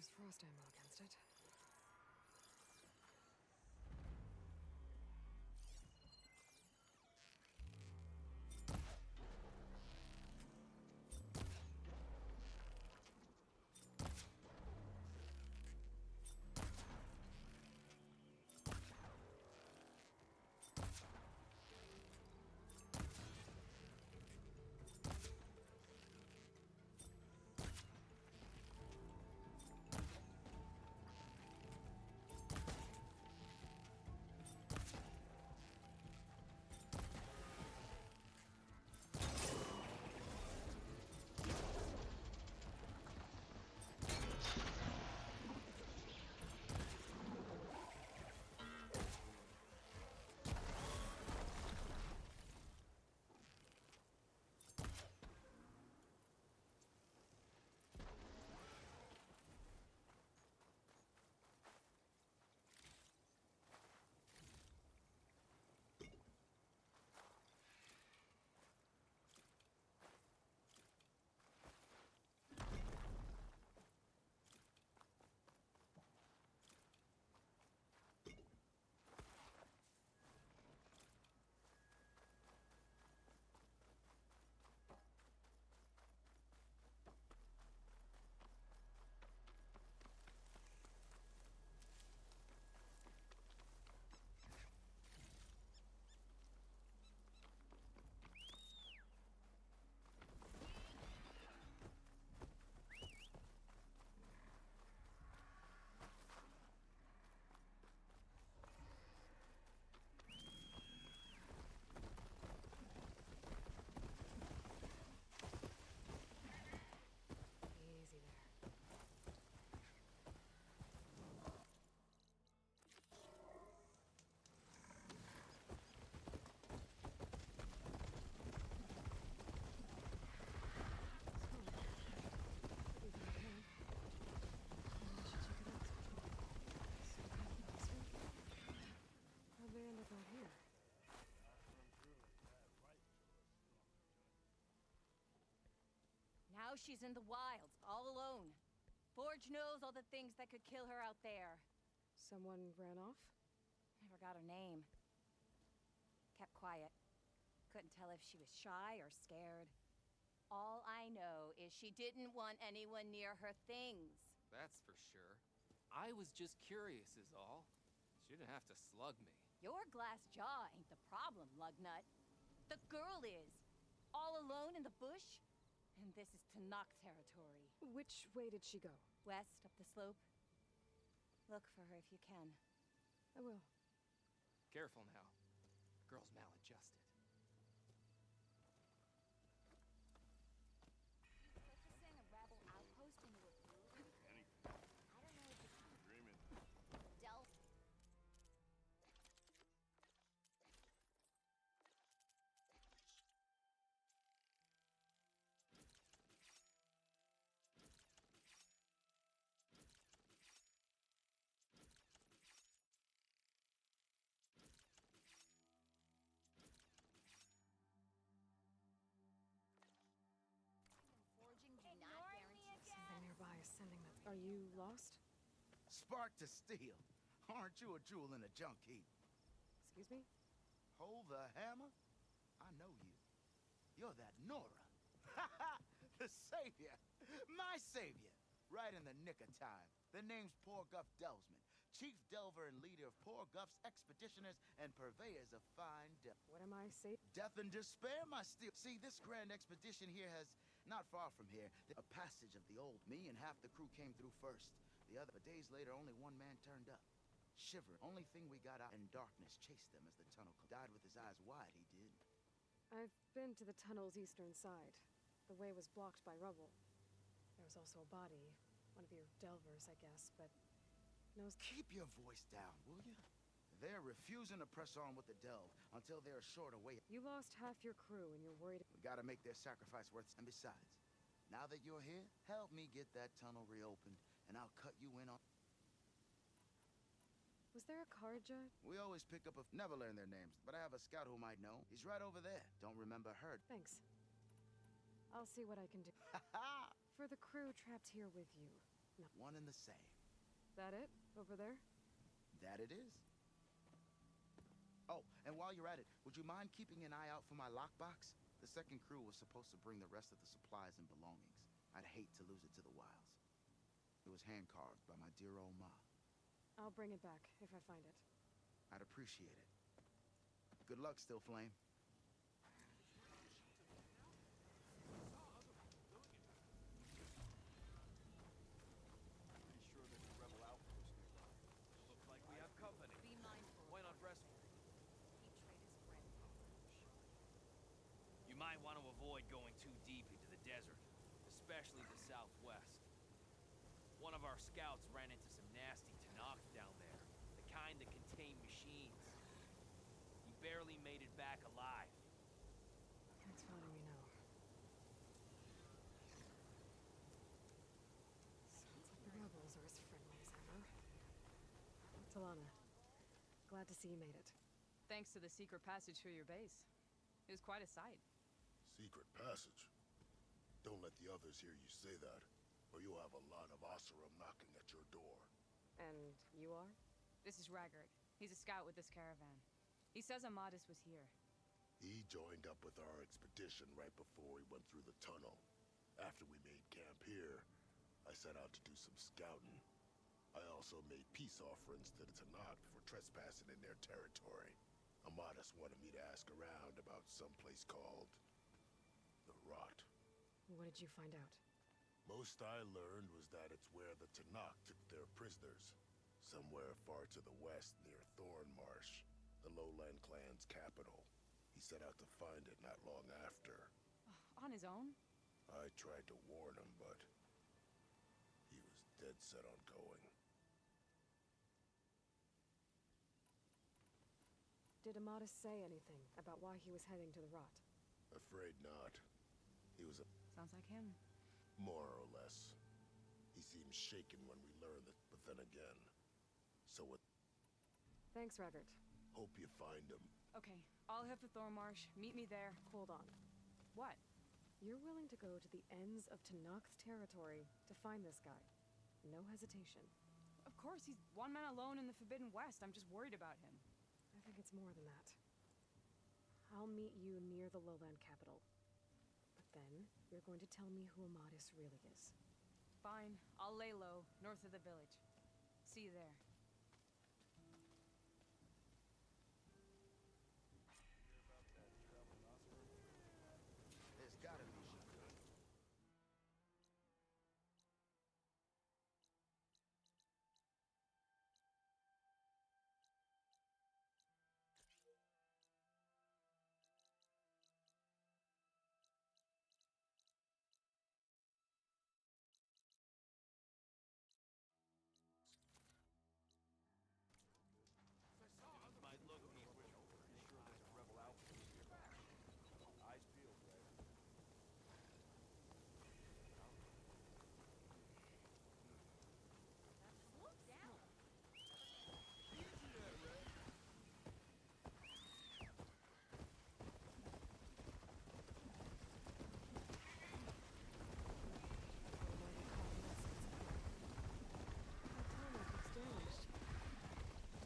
S3: use frost ammo against it.
S1: Now she's in the wilds, all alone. Forge knows all the things that could kill her out there.
S3: Someone ran off?
S1: I forgot her name. Kept quiet. Couldn't tell if she was shy or scared. All I know is she didn't want anyone near her things.
S22: That's for sure. I was just curious is all. She didn't have to slug me.
S1: Your glass jaw ain't the problem, Lugnut. The girl is. All alone in the bush? And this is Tenakth territory.
S3: Which way did she go?
S1: West, up the slope. Look for her if you can.
S3: I will.
S22: Careful now. The girl's maladjusted.
S8: Purchasing a rebel outpost into a brewery?
S5: Anything.
S8: I don't know if it's
S5: Dreaming.
S8: Del. Forging do not guarantee
S3: Something nearby is sending that. Are you lost?
S23: Spark to steel. Aren't you a jewel in a junk heap?
S3: Excuse me?
S23: Hold the hammer? I know you. You're that Nora. The savior. My savior. Right in the nick of time. The name's Porguff Delvesman, chief delver and leader of Porguff's expeditioners and purveyors of fine delve.
S3: What am I saying?
S23: Death and despair, my steel. See, this grand expedition here has, not far from here, a passage of the old me and half the crew came through first. The other, but days later, only one man turned up. Shiver. Only thing we got out in darkness chased them as the tunnel died with his eyes wide, he did.
S3: I've been to the tunnel's eastern side. The way was blocked by rubble. There was also a body. One of your delvers, I guess, but... knows...
S23: Keep your voice down, will you? They're refusing to press on with the delve until they're assured a way.
S3: You lost half your crew and you're worried...
S23: We gotta make their sacrifice worth... And besides, now that you're here, help me get that tunnel reopened, and I'll cut you in on...
S3: Was there a Kharja?
S23: We always pick up a... Never learn their names, but I have a scout who might know. He's right over there. Don't remember her.
S3: Thanks. I'll see what I can do. For the crew trapped here with you,
S23: One and the same.
S2: That it? Over there?
S23: That it is. Oh, and while you're at it, would you mind keeping an eye out for my lockbox? The second crew was supposed to bring the rest of the supplies and belongings. I'd hate to lose it to the wilds. It was hand-carved by my dear old ma.
S2: I'll bring it back if I find it.
S23: I'd appreciate it. Good luck, Still Flame.
S7: Looks like we have company.
S1: Be mindful.
S7: Why not rest?
S1: He traded his friend.
S15: You might want to avoid going too deep into the desert, especially the southwest. One of our scouts ran into some nasty Tanakh down there, the kind that contain machines. He barely made it back alive.
S2: Thanks for letting me know. Sounds like the rebels are as friendly as ever. Talana, glad to see you made it.
S4: Thanks to the secret passage through your base. It was quite a sight.
S6: Secret passage? Don't let the others hear you say that, or you'll have a lot of Oseram knocking at your door.
S2: And you are?
S4: This is Raggard. He's a scout with this caravan. He says Amadis was here.
S6: He joined up with our expedition right before we went through the tunnel. After we made camp here, I set out to do some scouting. I also made peace offerings to the Tanakh for trespassing in their territory. Amadis wanted me to ask around about some place called the Rot.
S2: What did you find out?
S6: Most I learned was that it's where the Tanakh took their prisoners. Somewhere far to the west near Thornmarsh, the Lowland clan's capital. He set out to find it not long after.
S4: On his own?
S6: I tried to warn him, but he was dead set on going.
S2: Did Amadis say anything about why he was heading to the Rot?
S6: Afraid not. He was a...
S4: Sounds like him.
S6: More or less. He seemed shaken when we learned it, but then again. So what...
S2: Thanks, Raggard.
S6: Hope you find him.
S4: Okay, I'll head for Thornmarsh. Meet me there.
S2: Hold on.
S4: What?
S2: You're willing to go to the ends of Tanakh's territory to find this guy. No hesitation.
S4: Of course, he's one man alone in the Forbidden West. I'm just worried about him.
S2: I think it's more than that. I'll meet you near the lowland capital. But then, you're going to tell me who Amadis really is.
S4: Fine. I'll lay low, north of the village. See you there.
S23: There's gotta be some.
S7: Things might look neat. Pretty sure there's a rebel outfit nearby. Eyes peeled, right?
S1: Slow down.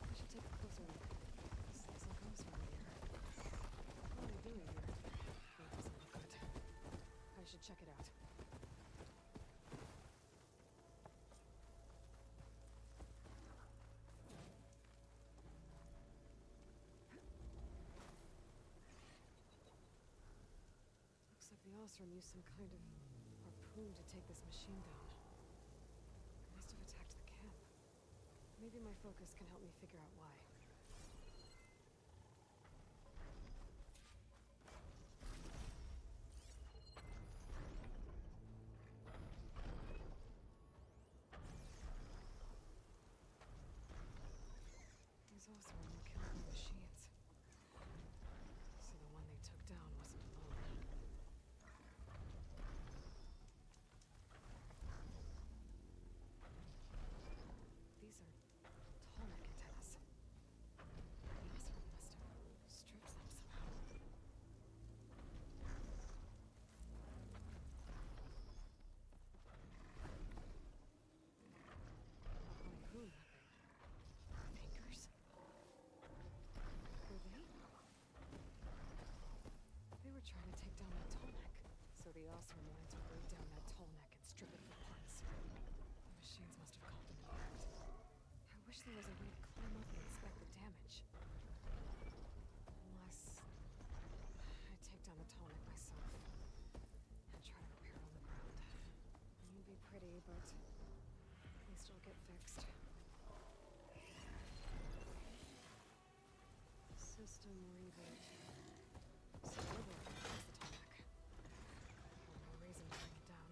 S2: I should take a closer look. Slice and comes from here. What are they doing here? That doesn't look good. I should check it out. Looks like the Osram used some kind of harpoon to take this machine down. It must have attacked the camp. Maybe my focus can help me figure out why. These Osram were killing the machines. So the one they took down wasn't alone. These are Tonic antennas.
S3: Oseram wanted to break down that tall neck and strip it for parts. The machines must have caught them in the act. I wish there was a way to climb up and inspect the damage. Unless I take down the tall neck myself and try to repair it on the ground. It won't be pretty, but at least it'll get fixed. System reboot. So Liberal has the tall neck. No reason to bring it down.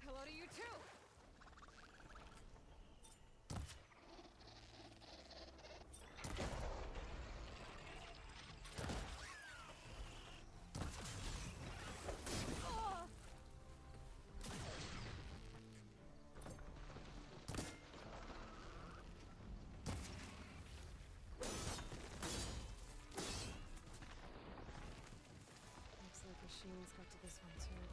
S4: Hello to you too!
S3: Looks like machines got to this one too.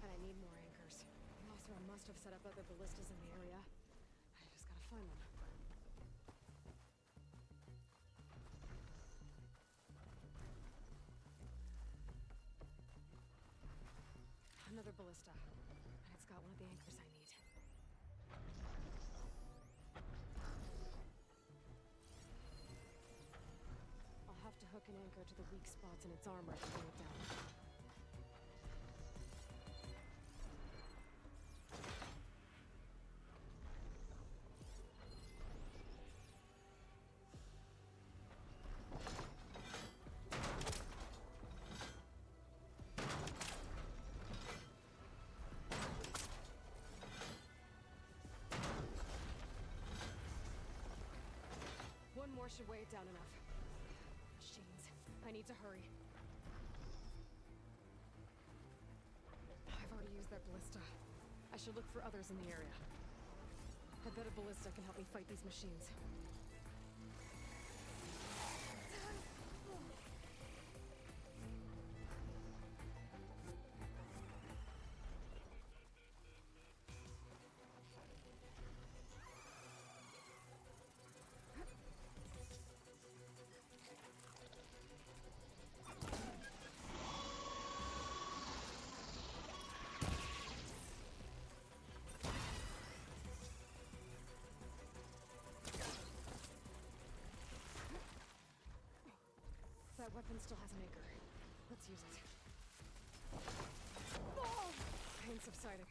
S3: And I need more anchors. Oseram must have set up other ballistas in the area. I just gotta find them. Another ballista. And it's got one of the anchors I need. I'll have to hook an anchor to the weak spots in its armor to bring it down. One more should weigh it down enough. Machines. I need to hurry. I've already used that ballista. I should look for others in the area. I bet a ballista can help me fight these machines. That weapon still has an anchor. Let's use it. Oh! Pain subsiding.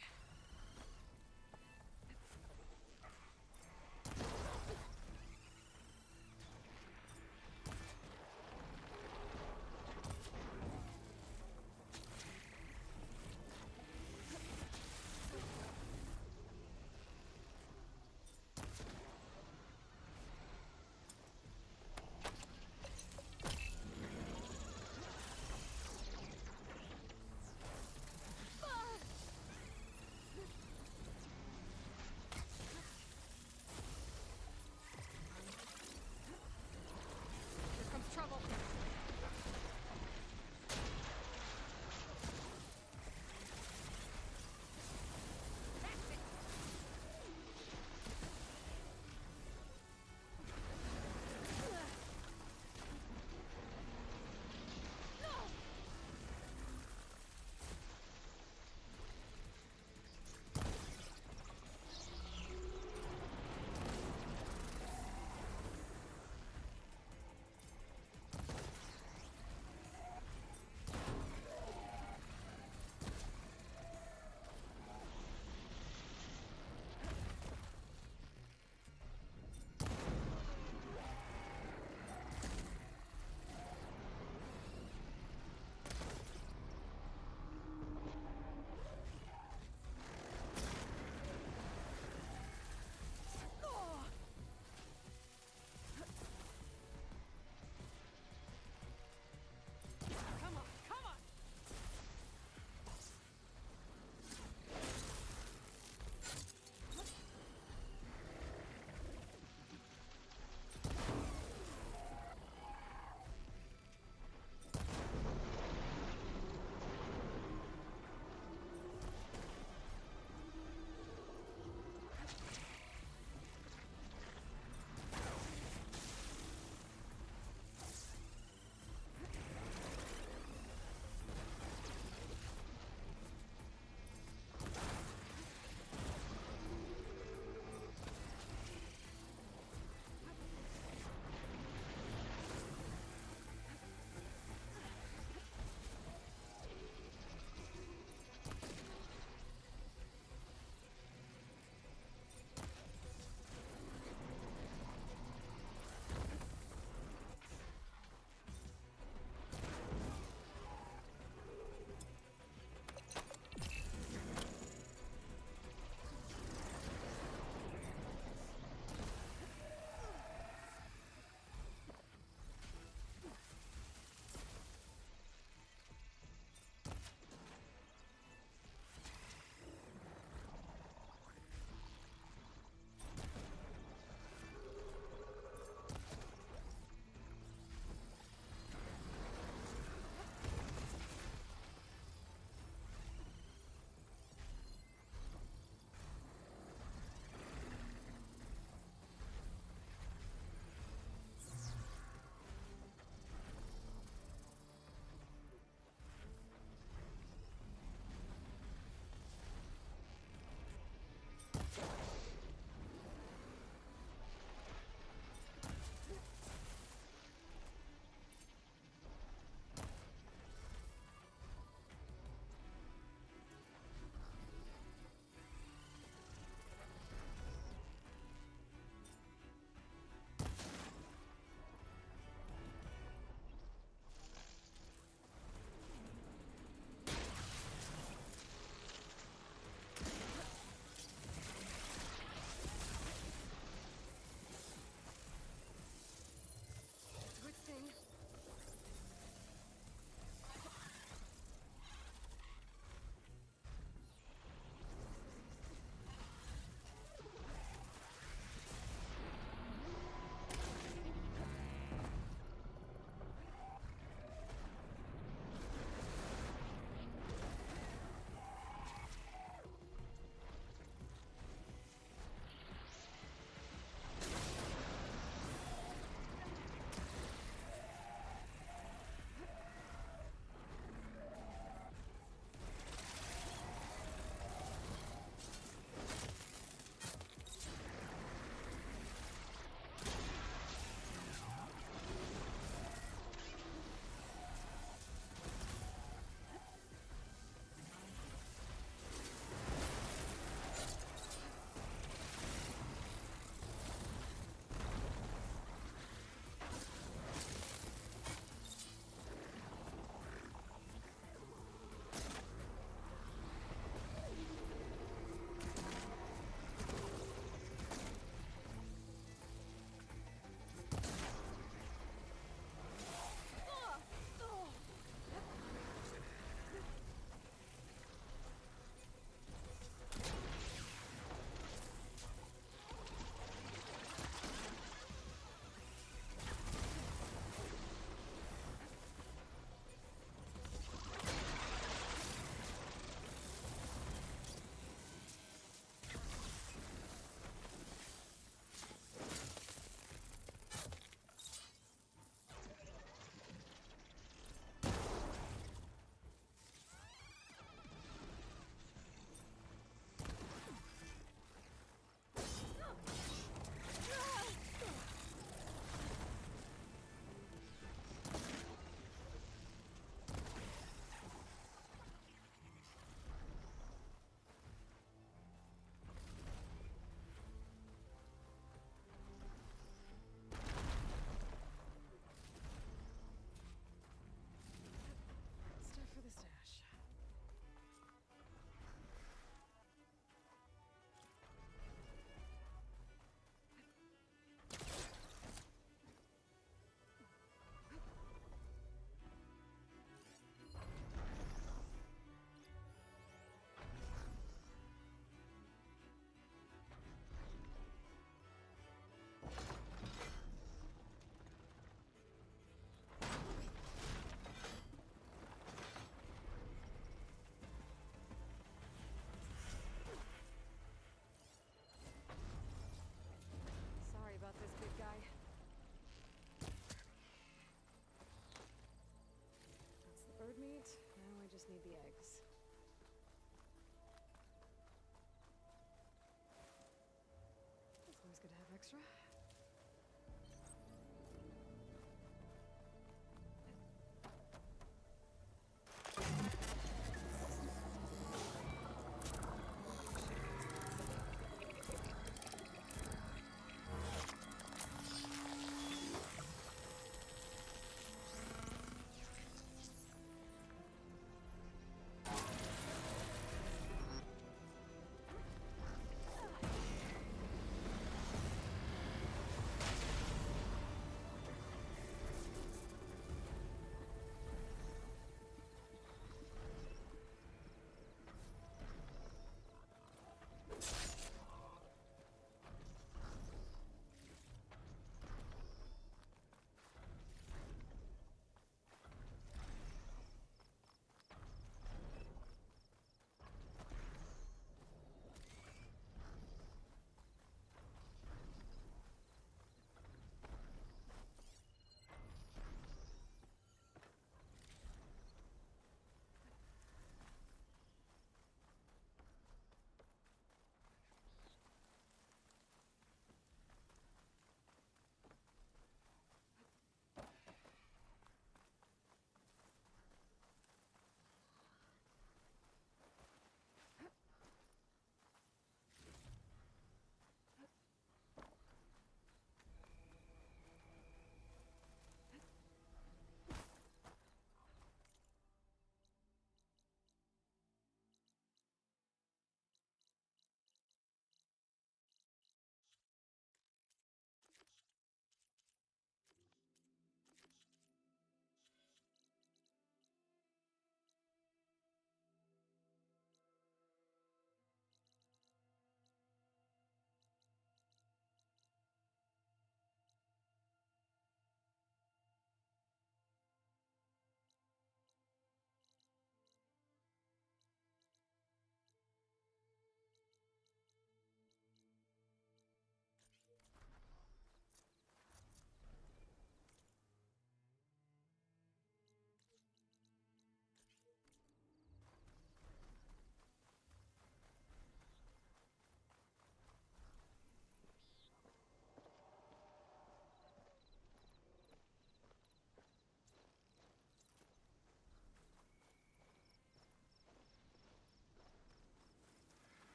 S3: extra?